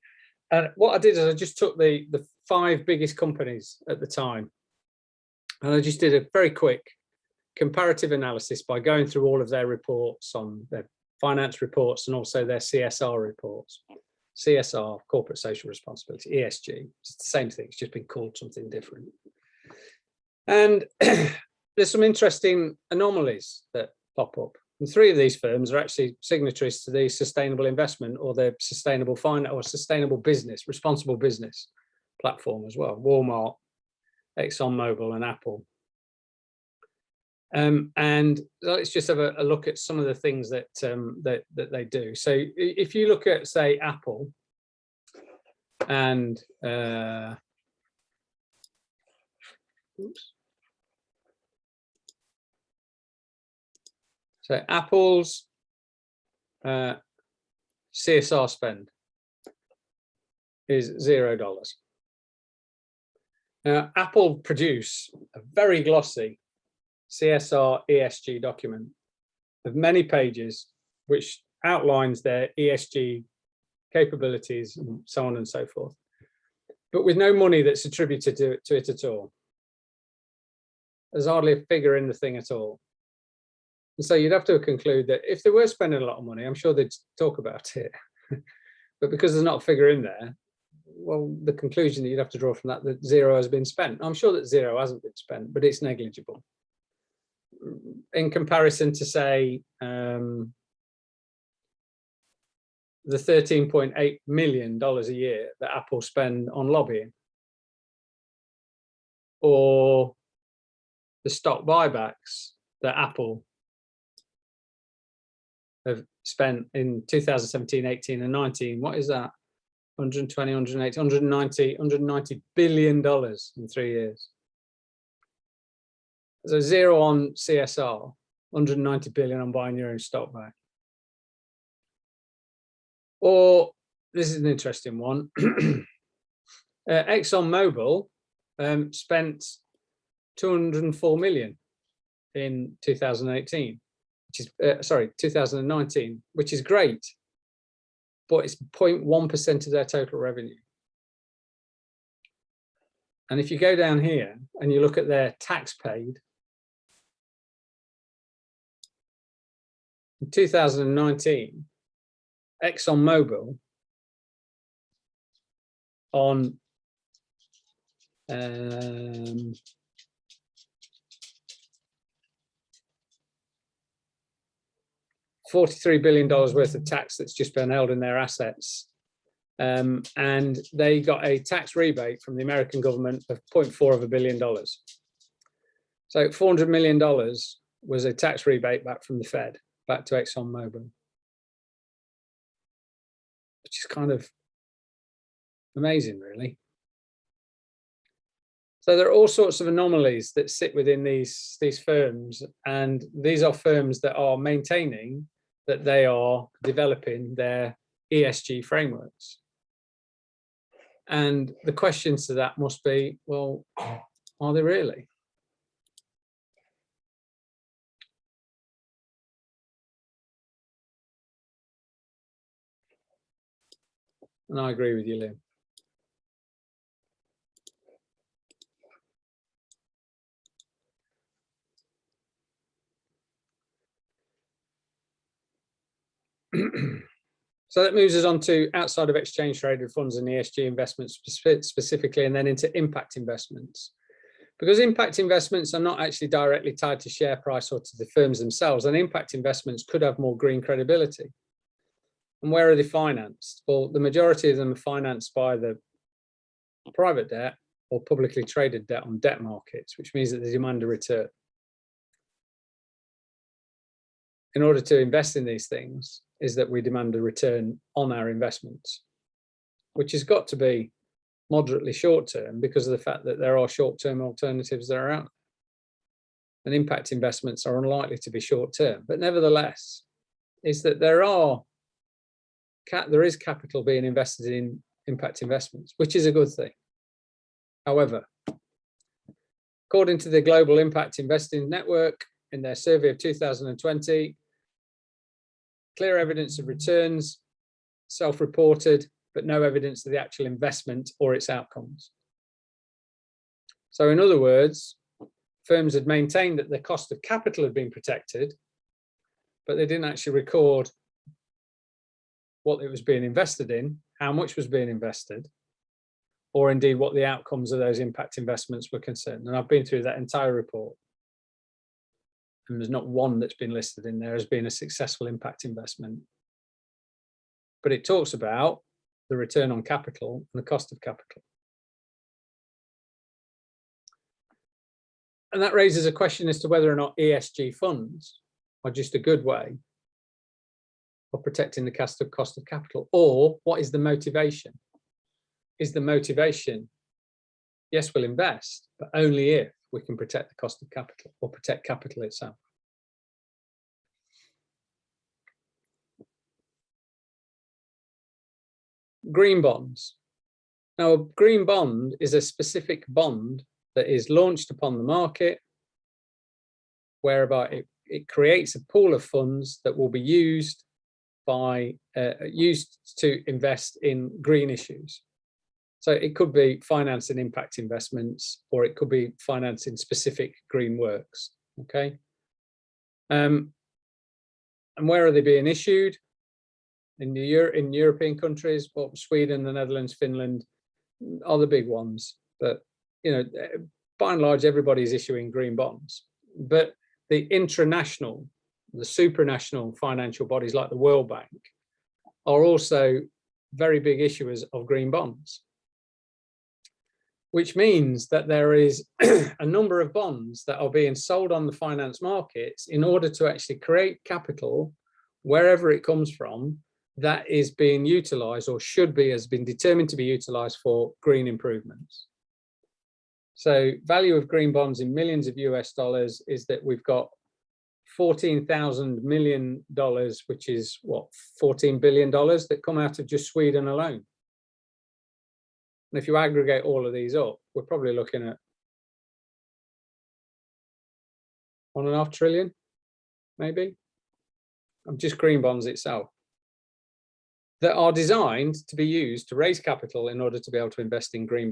And what I did is I just took the 5 biggest companies at the time, and I just did a very quick comparative analysis by going through all of their reports, on their finance reports, and also their CSR reports. CSR, corporate social responsibility, ESG, it's the same thing, it's just been called something different. And there's some interesting anomalies that pop up. And 3 of these firms are actually signatories to the sustainable investment or the sustainable finance or sustainable business, responsible business platform as well: Walmart, ExxonMobil, and Apple. And let's just have a look at some of the things that that they do. So if you look at, say, Apple, and so Apple's CSR spend is $0. Now, Apple produce a very glossy CSR ESG document of many pages, which outlines their ESG capabilities and so on and so forth. but with no money that's attributed to it at all. There's hardly a figure in the thing at all. And so you'd have to conclude that if they were spending a lot of money, I'm sure they'd talk about it. But because there's not a figure in there, well, the conclusion that you'd have to draw from that zero has been spent. I'm sure that zero hasn't been spent, but it's negligible. In comparison to, say, the $13.8 million a year that Apple spend on lobbying, or the stock buybacks that Apple have spent in 2017, 18 and 19. What is that? 120, 180, 190 billion dollars in 3 years. So zero on CSR, 190 billion on buying your own stock back. Or this is an interesting one. ExxonMobil spent 204 million in 2018, which is 2019, which is great, but it's 0.1% of their total revenue. And if you go down here and you look at their tax paid, in 2019, ExxonMobil on $43 billion worth of tax that's just been held in their assets. And they got a tax rebate from the American government of $0.4 billion. So $400 million was a tax rebate back from the Fed, back to ExxonMobil, which is kind of amazing, really. So there are all sorts of anomalies that sit within these firms, and these are firms that are maintaining that they are developing their ESG frameworks. And the questions to that must be, well, are they really? And I agree with you, Lynn. So that moves us on to outside of exchange traded funds and ESG investments specifically, and then into impact investments. Because impact investments are not actually directly tied to share price or to the firms themselves, and impact investments could have more green credibility. And where are they financed? Well, the majority of them are financed by the private debt or publicly traded debt on debt markets, which means that they demand a return. In order to invest in these things is that we demand a return on our investments, which has got to be moderately short-term because of the fact that there are short-term alternatives that are out there. And impact investments are unlikely to be short-term, but nevertheless, is that there is capital being invested in impact investments, which is a good thing. However, according to the Global Impact Investing Network, in their survey of 2020, clear evidence of returns, self-reported, but no evidence of the actual investment or its outcomes. So in other words, firms had maintained that the cost of capital had been protected, but they didn't actually record what it was being invested in, how much was being invested, or indeed what the outcomes of those impact investments were concerned. And I've been through that entire report. And there's not one that's been listed in there as being a successful impact investment. But it talks about the return on capital and the cost of capital. And that raises a question as to whether or not ESG funds are just a good way of protecting the cost of capital, or what is the motivation? Is the motivation, yes, we'll invest, but only if we can protect the cost of capital or protect capital itself. Green bonds. Now, a green bond is a specific bond that is launched upon the market, whereby it creates a pool of funds that will be used to invest in green issues. So it could be financing impact investments, or it could be financing specific green works. Okay. And where are they being issued? In European countries, well, Sweden, the Netherlands, Finland are the big ones. But by and large, everybody's issuing green bonds. But the intranational, the supranational financial bodies like the World Bank are also very big issuers of green bonds, which means that there is a number of bonds that are being sold on the finance markets in order to actually create capital wherever it comes from that is being utilized, or has been determined to be utilized for green improvements. So value of green bonds in millions of US dollars is that we've got $14,000 million, which is what, $14 billion that come out of just Sweden alone. And if you aggregate all of these up, we're probably looking at 1.5 trillion, maybe, of just green bonds itself, that are designed to be used to raise capital in order to be able to invest in green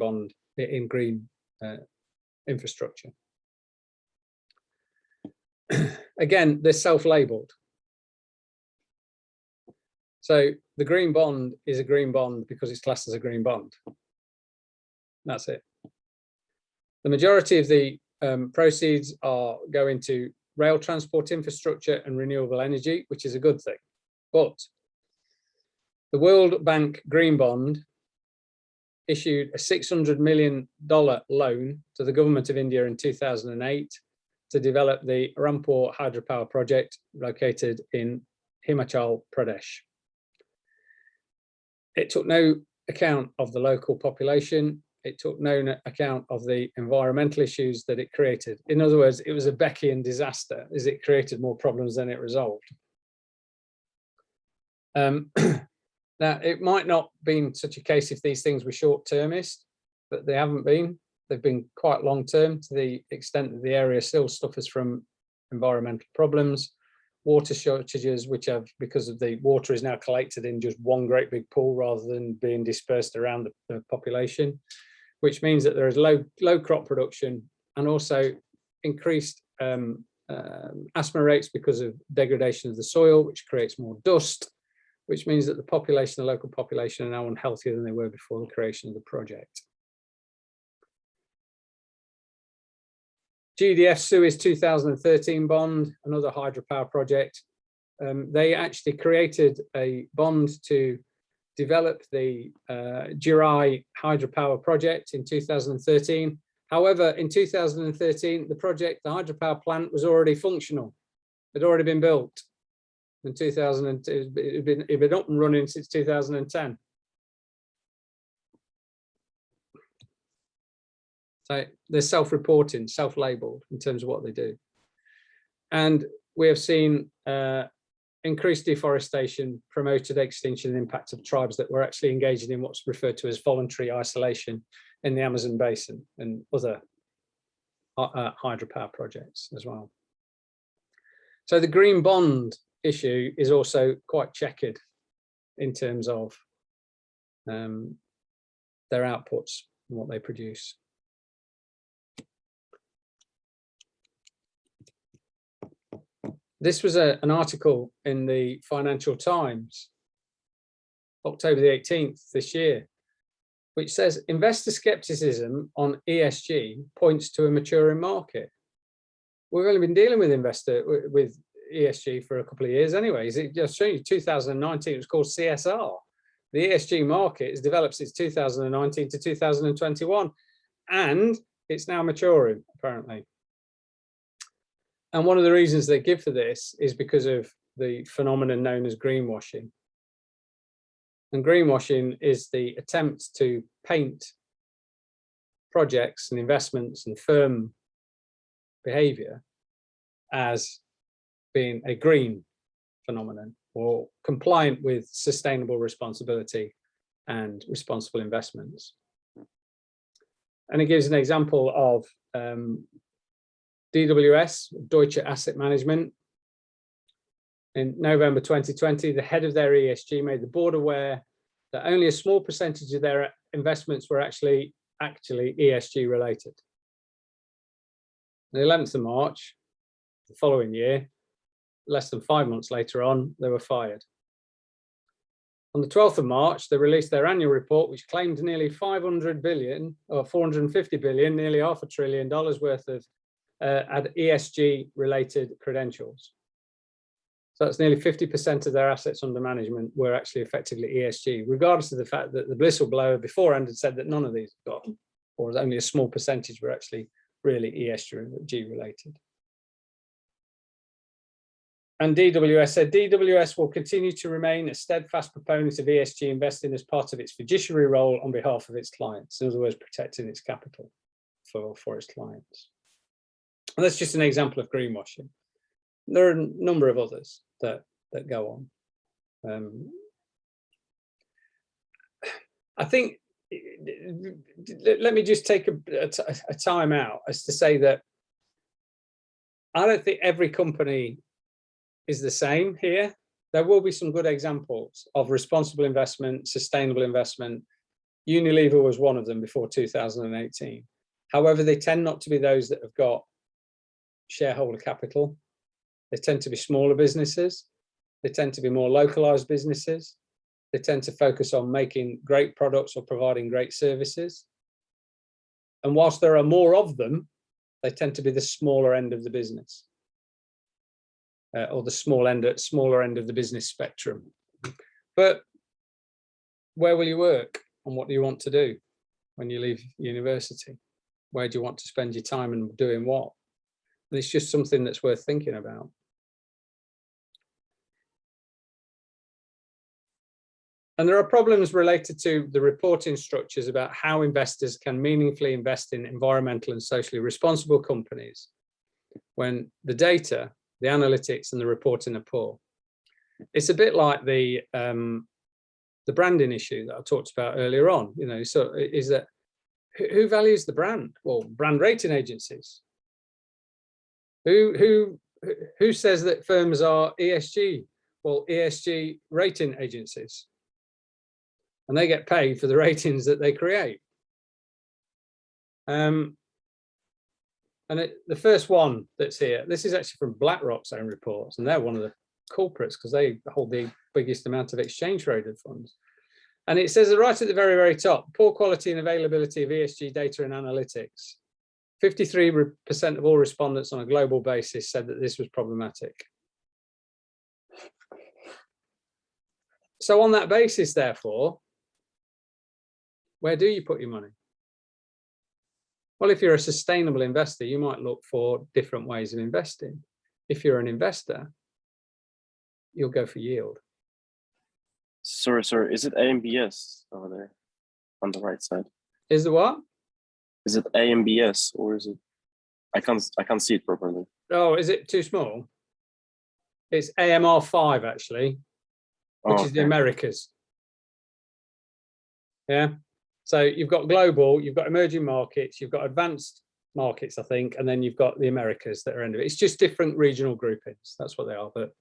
infrastructure. Again, they're self-labeled. So the green bond is a green bond because it's classed as a green bond. That's it. The majority of the proceeds are going to rail transport infrastructure and renewable energy, which is a good thing. But the World Bank Green Bond issued a $600 million loan to the government of India in 2008 to develop the Rampur hydropower project located in Himachal Pradesh. It took no account of the local population. It took no account of the environmental issues that it created. In other words, it was a Beckian disaster, as it created more problems than it resolved. Now, it might not have been such a case if these things were short-termist, but they haven't been. They've been quite long-term, to the extent that the area still suffers from environmental problems, water shortages, which have, because of the water is now collected in just one great big pool rather than being dispersed around the population, which means that there is low crop production and also increased asthma rates because of degradation of the soil, which creates more dust, which means that the population, the local population, are now unhealthier than they were before the creation of the project. GDF Suez 2013 bond, another hydropower project. They actually created a bond to develop the Jirai hydropower project in 2013. However, in 2013, the hydropower plant was already functional. It had already been built. In 2002, it had been up and running since 2010. So they're self-reporting, self-labeled in terms of what they do. And we have seen increased deforestation, promoted extinction and impact of tribes that were actually engaging in what's referred to as voluntary isolation in the Amazon basin and other hydropower projects as well. So the green bond issue is also quite checkered in terms of their outputs and what they produce. This was an article in the Financial Times, October the 18th this year, which says investor skepticism on ESG points to a maturing market. We've only been dealing with ESG for a couple of years anyways. It just showed you 2019, it was called CSR. The ESG market has developed since 2019 to 2021, and it's now maturing, apparently. And one of the reasons they give for this is because of the phenomenon known as greenwashing. And greenwashing is the attempt to paint projects and investments and firm behavior as being a green phenomenon or compliant with sustainable responsibility and responsible investments. And it gives an example of DWS, Deutsche Asset Management. In November 2020, the head of their ESG made the board aware that only a small percentage of their investments were actually ESG related. On the 11th of March, the following year, less than 5 months later on, they were fired. On the 12th of March, they released their annual report, which claimed nearly 500 billion or 450 billion, nearly $500 billion worth of had ESG related credentials. So that's nearly 50% of their assets under management were actually effectively ESG, regardless of the fact that the whistleblower beforehand had said that none of these got, or only a small percentage were actually really ESG related. And DWS said, DWS will continue to remain a steadfast proponent of ESG investing as part of its fiduciary role on behalf of its clients. In other words, protecting its capital for its clients. And that's just an example of greenwashing. There are a number of others that go on. I think, let me just take a time out as to say that I don't think every company is the same here. There will be some good examples of responsible investment, sustainable investment. Unilever was one of them before 2018. However, they tend not to be those that have got shareholder capital. They tend to be smaller businesses. They tend to be more localized businesses. They tend to focus on making great products or providing great services. And whilst there are more of them, they tend to be the smaller end of the business. Or the smaller end of the business spectrum. But where will you work and what do you want to do when you leave university? Where do you want to spend your time and doing what? And it's just something that's worth thinking about. And there are problems related to the reporting structures about how investors can meaningfully invest in environmental and socially responsible companies when the data, the analytics and the reporting are poor. It's a bit like the branding issue that I talked about earlier on. You know, so is that who values the brand? Well, brand rating agencies. Who says that firms are ESG? Well, ESG rating agencies, and they get paid for the ratings that they create. And the first one that's here, this is actually from BlackRock's own reports, and they're one of the culprits because they hold the biggest amount of exchange traded funds. And it says right at the very, very top, poor quality and availability of ESG data and analytics. 53% of all respondents on a global basis said that this was problematic. So on that basis, therefore, where do you put your money? Well, if you're a sustainable investor, you might look for different ways of investing. If you're an investor, you'll go for yield. Sorry, is it AMBS over there on the right side? Is it what? Is it AMBS or is it? I can't see it properly. Oh, is it too small? It's AMR5 actually, which is the Americas. Yeah. So you've got global, you've got emerging markets, you've got advanced markets, I think, and then you've got the Americas that are end of it. It's just different regional groupings. That's what they are, but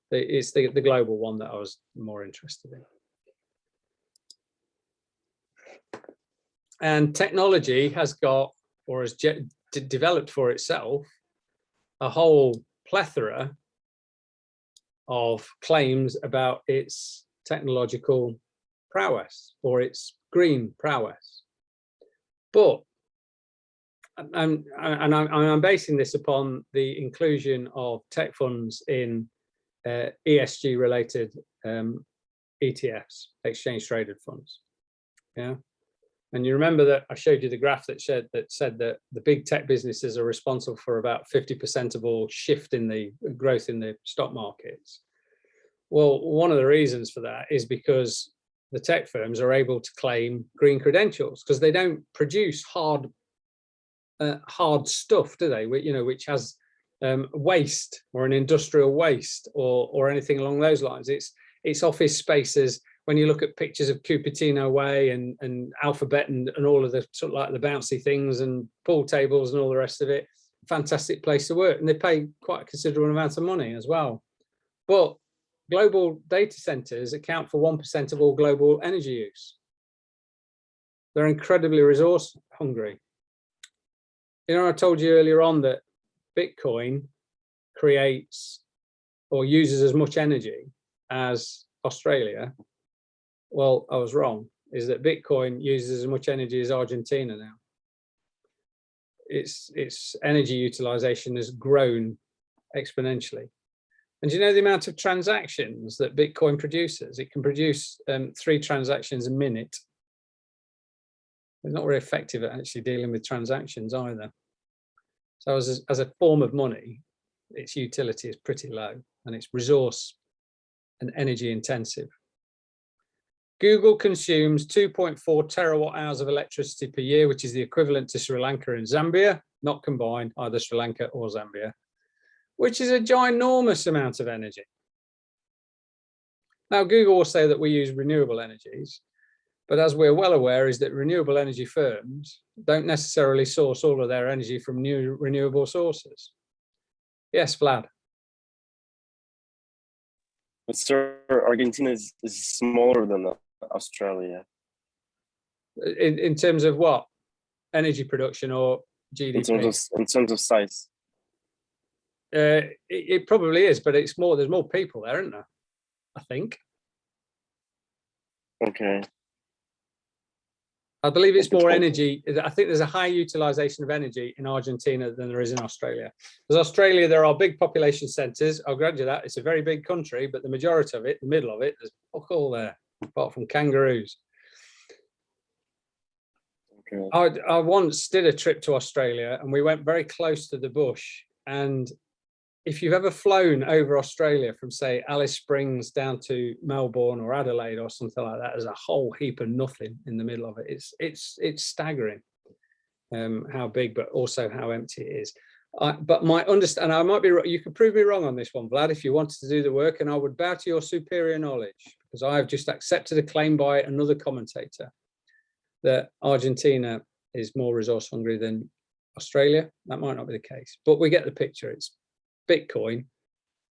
it's the global one that I was more interested in. And technology has got, or has developed for itself, a whole plethora of claims about its technological prowess or its green prowess. But I'm basing this upon the inclusion of tech funds in ESG related ETFs, exchange traded funds. Yeah. And you remember that I showed you the graph that said that the big tech businesses are responsible for about 50% of all shift in the growth in the stock markets. Well, one of the reasons for that is because the tech firms are able to claim green credentials because they don't produce hard stuff, do they? Which has waste or an industrial waste or anything along those lines. It's office spaces. When you look at pictures of Cupertino Way and Alphabet and all of the sort of like the bouncy things and pool tables and all the rest of it, fantastic place to work, and they pay quite a considerable amount of money as well. But global data centers account for 1% of all global energy use. They're incredibly resource hungry. You know, I told you earlier on that Bitcoin creates or uses as much energy as Australia. Well, I was wrong. Is that Bitcoin uses as much energy as Argentina now. Its energy utilization has grown exponentially. And do you know the amount of transactions that Bitcoin produces? It can produce 3 transactions a minute. It's not very effective at actually dealing with transactions either. So as a form of money, its utility is pretty low, and it's resource and energy intensive. Google consumes 2.4 terawatt hours of electricity per year, which is the equivalent to Sri Lanka and Zambia, not combined, either Sri Lanka or Zambia, which is a ginormous amount of energy. Now, Google will say that we use renewable energies, but as we're well aware is that renewable energy firms don't necessarily source all of their energy from new renewable sources. Yes, Vlad. But sir, Argentina is smaller than Australia. In terms of what? Energy production or GDP? In terms of size. It probably is, but it's more. There's more people there, isn't there? I think. Okay. I believe it's more energy. I think there's a high utilization of energy in Argentina than there is in Australia. Because Australia, there are big population centres. I'll grant you that. It's a very big country, but the majority of it, the middle of it, there's fuck all there, apart from kangaroos. Okay. I once did a trip to Australia, and we went very close to the bush. And if you've ever flown over Australia from, say, Alice Springs down to Melbourne or Adelaide or something like that, there's a whole heap of nothing in the middle of it. It's staggering how big, but also how empty it is. But my understanding, I might be wrong. You could prove me wrong on this one, Vlad, if you wanted to do the work, and I would bow to your superior knowledge, because I have just accepted a claim by another commentator that Argentina is more resource hungry than Australia. That might not be the case, but we get the picture. It's Bitcoin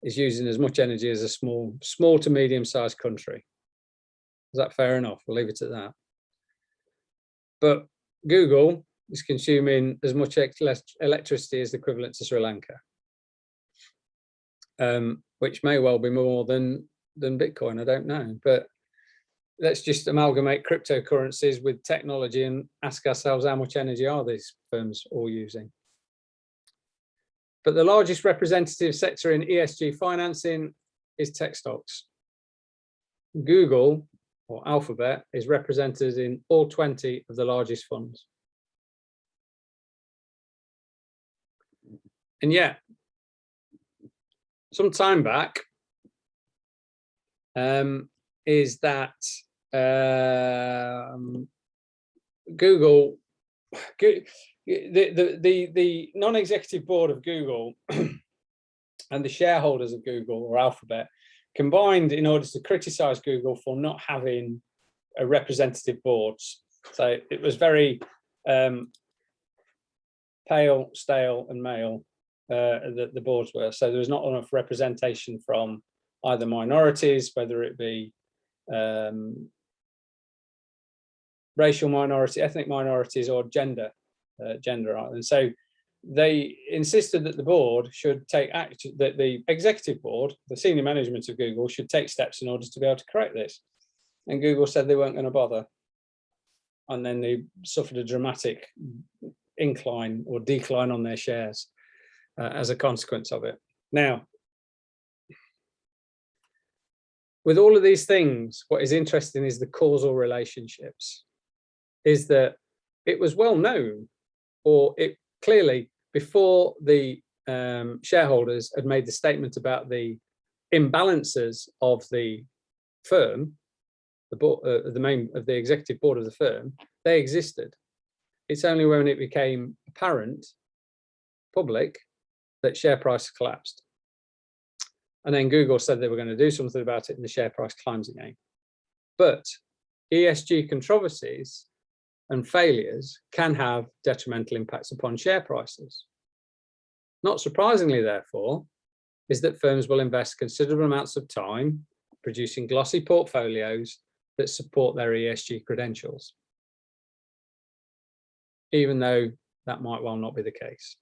is using as much energy as a small to medium-sized country. Is that fair enough? We'll leave it at that. But Google is consuming as much electricity as the equivalent to Sri Lanka, which may well be more than Bitcoin. I don't know, but let's just amalgamate cryptocurrencies with technology and ask ourselves how much energy are these firms all using. But the largest representative sector in ESG financing is tech stocks. Google, or Alphabet, is represented in all 20 of the largest funds. And yet, some time back, is that Google, the non-executive board of Google and the shareholders of Google or Alphabet combined in order to criticize Google for not having a representative board. So it was very pale, stale, and male the boards were. So there was not enough representation from either minorities, whether it be racial minority, ethnic minorities, or gender. And so they insisted that the board should take action, that the executive board, the senior management of Google, should take steps in order to be able to correct this. And Google said they weren't going to bother. And then they suffered a dramatic incline or decline on their shares as a consequence of it. Now, with all of these things, what is interesting is the causal relationships, is that it was well known, or it clearly, before the shareholders had made the statement about the imbalances of the firm, the board, the executive board of the firm, they existed. It's only when it became apparent, public, that share price collapsed. And then Google said they were going to do something about it, and the share price climbs again. But ESG controversies and failures can have detrimental impacts upon share prices. Not surprisingly, therefore, is that firms will invest considerable amounts of time producing glossy portfolios that support their ESG credentials. even though that might well not be the case,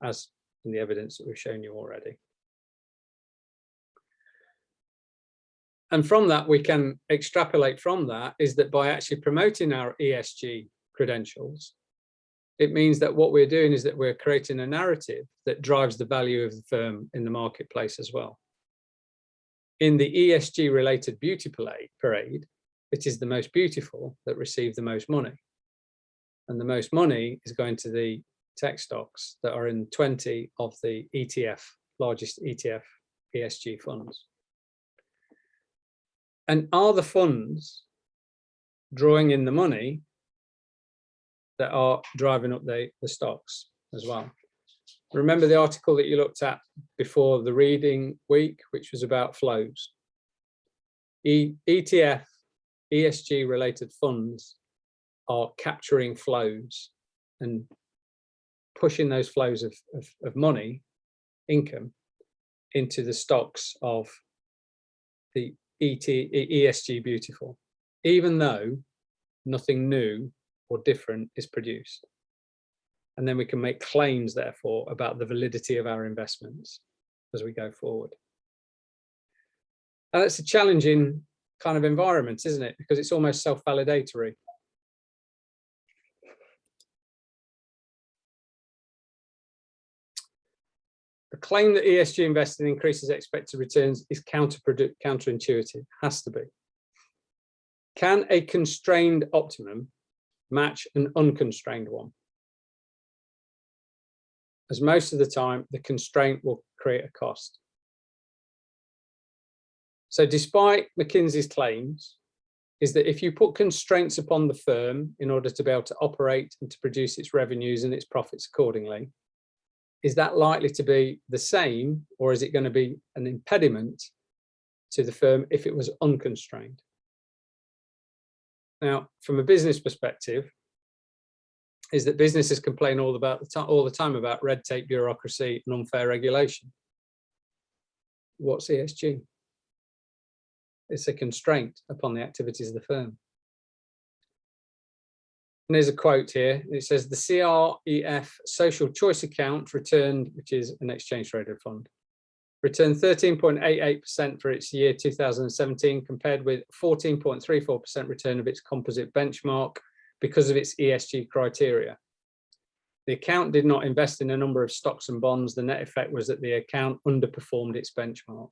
as in the evidence that we've shown you already. And from that, we can extrapolate from that is that by actually promoting our ESG credentials, it means that what we're doing is that we're creating a narrative that drives the value of the firm in the marketplace as well. In the ESG related beauty parade, it is the most beautiful that receive the most money. And the most money is going to the tech stocks that are in 20 of the ETF, largest ETF ESG funds. And are the funds drawing in the money that are driving up the stocks as well? Remember the article that you looked at before the reading week, which was about flows. ETF, ESG related funds are capturing flows and pushing those flows of money, income, into the stocks of the ESG beautiful, even though nothing new or different is produced. And then we can make claims, therefore, about the validity of our investments as we go forward. And it's a challenging kind of environment, isn't it? Because it's almost self-validatory. The claim that ESG investing increases expected returns is counterintuitive, has to be. Can a constrained optimum match an unconstrained one? As most of the time, the constraint will create a cost. So despite McKinsey's claims, is that if you put constraints upon the firm in order to be able to operate and to produce its revenues and its profits accordingly, is that likely to be the same, or is it going to be an impediment to the firm if it was unconstrained? Now, from a business perspective, is that businesses complain all the time about red tape, bureaucracy, and unfair regulation. What's ESG? It's a constraint upon the activities of the firm. And there's a quote here. It says the CREF social choice account returned, which is an exchange traded fund, returned 13.88% for its year 2017, compared with 14.34% return of its composite benchmark because of its ESG criteria. The account did not invest in a number of stocks and bonds. The net effect was that the account underperformed its benchmark.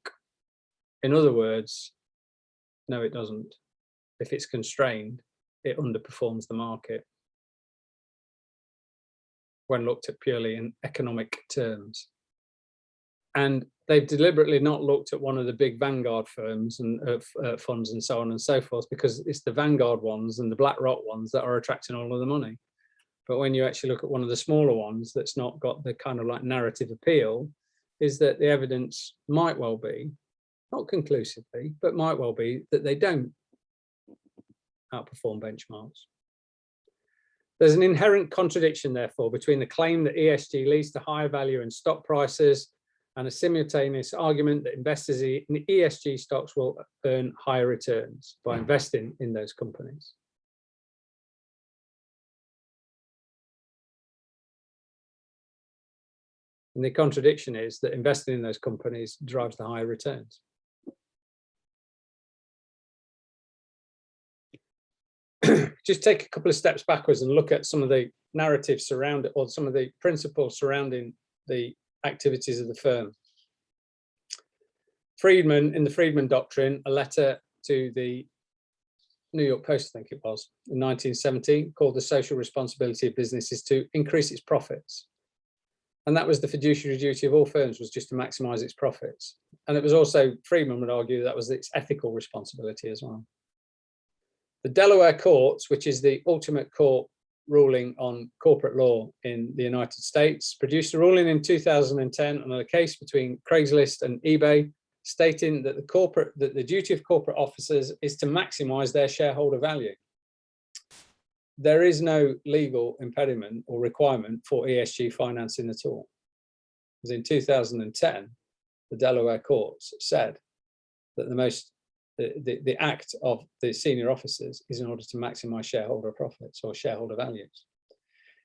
In other words, no, it doesn't. If it's constrained, it underperforms the market when looked at purely in economic terms. And they've deliberately not looked at one of the big Vanguard firms and funds and so on and so forth, because it's the Vanguard ones and the BlackRock ones that are attracting all of the money. But when you actually look at one of the smaller ones that's not got the kind of like narrative appeal, is that the evidence might well be, not conclusively, but might well be that they don't outperform benchmarks. There's an inherent contradiction, therefore, between the claim that ESG leads to higher value in stock prices and a simultaneous argument that investors in ESG stocks will earn higher returns by investing in those companies. And the contradiction is that investing in those companies drives the higher returns. Just take a couple of steps backwards and look at some of the narratives surrounding, or some of the principles surrounding the activities of the firm. Friedman, in the Friedman Doctrine, a letter to the New York Post, I think it was, in 1970, called the social responsibility of businesses to increase its profits. And that was the fiduciary duty of all firms, was just to maximize its profits. And it was also, Friedman would argue, that was its ethical responsibility as well. The Delaware courts, which is the ultimate court ruling on corporate law in the United States, produced a ruling in 2010 on a case between Craigslist and eBay, stating that the duty of corporate officers is to maximize their shareholder value. There is no legal impediment or requirement for ESG financing at all. Because in 2010, the Delaware courts said that the act of the senior officers is in order to maximize shareholder profits or shareholder values.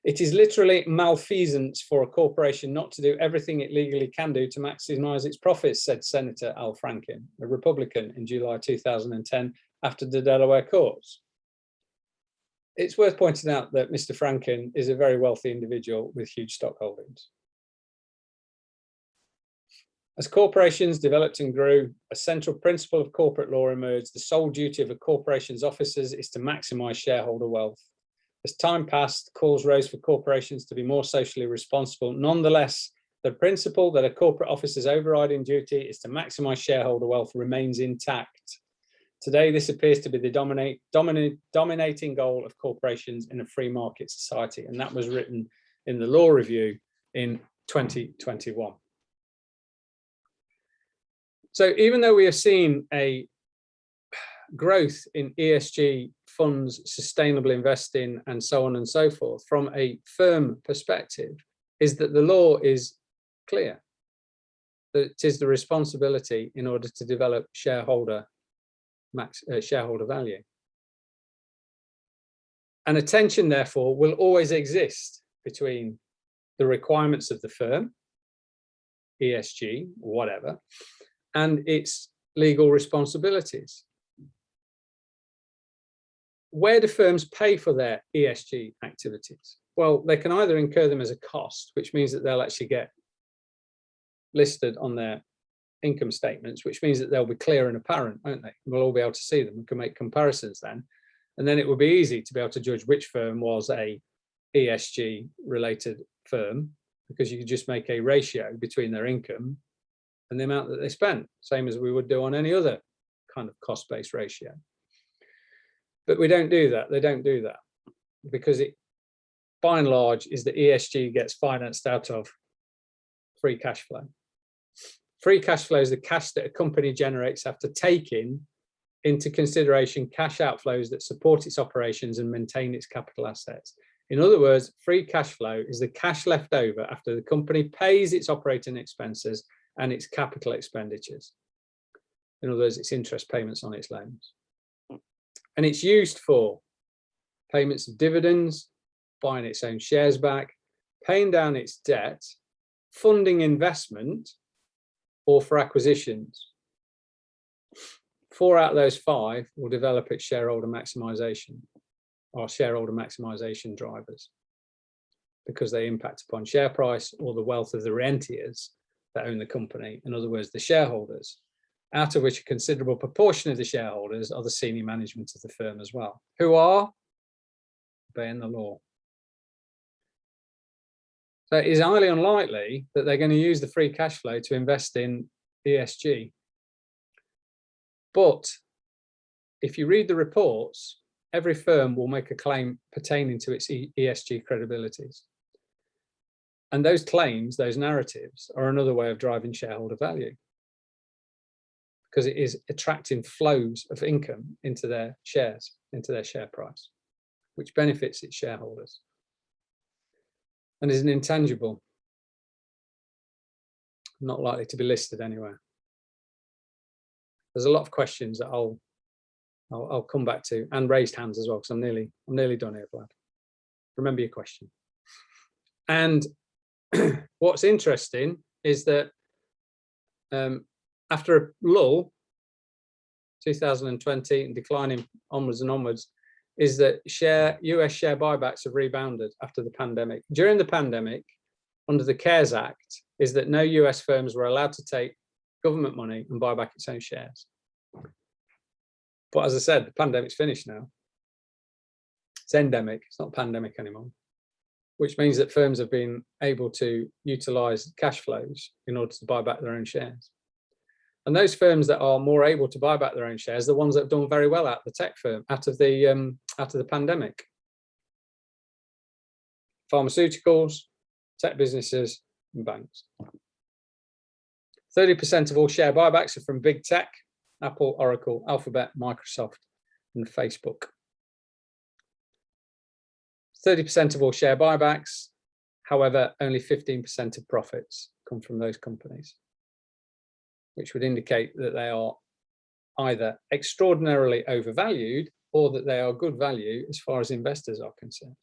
It is literally malfeasance for a corporation not to do everything it legally can do to maximize its profits, said Senator Al Franken, a Republican, in July 2010 after the Delaware courts. It's worth pointing out that Mr. Franken is a very wealthy individual with huge stock holdings. As corporations developed and grew, a central principle of corporate law emerged. The sole duty of a corporation's officers is to maximize shareholder wealth. As time passed, calls rose for corporations to be more socially responsible. Nonetheless, the principle that a corporate officer's overriding duty is to maximize shareholder wealth remains intact. Today, this appears to be the dominating goal of corporations in a free market society, and that was written in the Law Review in 2021. So even though we have seen a growth in ESG funds, sustainable investing, and so on and so forth, from a firm perspective, is that the law is clear, that it is the responsibility in order to develop shareholder value. And a tension, therefore, will always exist between the requirements of the firm, ESG, whatever, and its legal responsibilities. Where do firms pay for their ESG activities? Well, they can either incur them as a cost, which means that they'll actually get listed on their income statements, which means that they'll be clear and apparent, won't they? We'll all be able to see them. We can make comparisons then. And then it will be easy to be able to judge which firm was a ESG related firm, because you could just make a ratio between their income and the amount that they spent, same as we would do on any other kind of cost-based ratio. But we don't do that. They don't do that, because it, by and large, is that ESG gets financed out of free cash flow. Free cash flow is the cash that a company generates after taking into consideration cash outflows that support its operations and maintain its capital assets. In other words, free cash flow is the cash left over after the company pays its operating expenses and its capital expenditures. In other words, its interest payments on its loans. And it's used for payments of dividends, buying its own shares back, paying down its debt, funding investment, or for acquisitions. 4 out of those 5 will develop its shareholder maximization, or shareholder maximization drivers, because they impact upon share price or the wealth of the rentiers that own the company. In other words, the shareholders, out of which a considerable proportion of the shareholders are the senior management of the firm as well, who are obeying the law. So it is highly unlikely that they're going to use the free cash flow to invest in ESG. But if you read the reports, every firm will make a claim pertaining to its ESG credibilities. And those claims, those narratives, are another way of driving shareholder value, because it is attracting flows of income into their shares, into their share price, which benefits its shareholders and is an intangible, not likely to be listed anywhere. There's a lot of questions that I'll come back to, and raised hands as well, because I'm nearly done here, Vlad. Remember your question. And what's interesting is that after a lull, 2020, and declining onwards and onwards, is that US share buybacks have rebounded after the pandemic. During the pandemic, under the CARES Act, is that no US firms were allowed to take government money and buy back its own shares. But as I said, the pandemic's finished now. It's endemic, it's not pandemic anymore, which means that firms have been able to utilize cash flows in order to buy back their own shares. And those firms that are more able to buy back their own shares, the ones that have done very well out of the tech firm, out of the pandemic. Pharmaceuticals, tech businesses, and banks. 30% of all share buybacks are from big tech: Apple, Oracle, Alphabet, Microsoft, and Facebook. 30% of all share buybacks, however, only 15% of profits come from those companies, which would indicate that they are either extraordinarily overvalued or that they are good value as far as investors are concerned.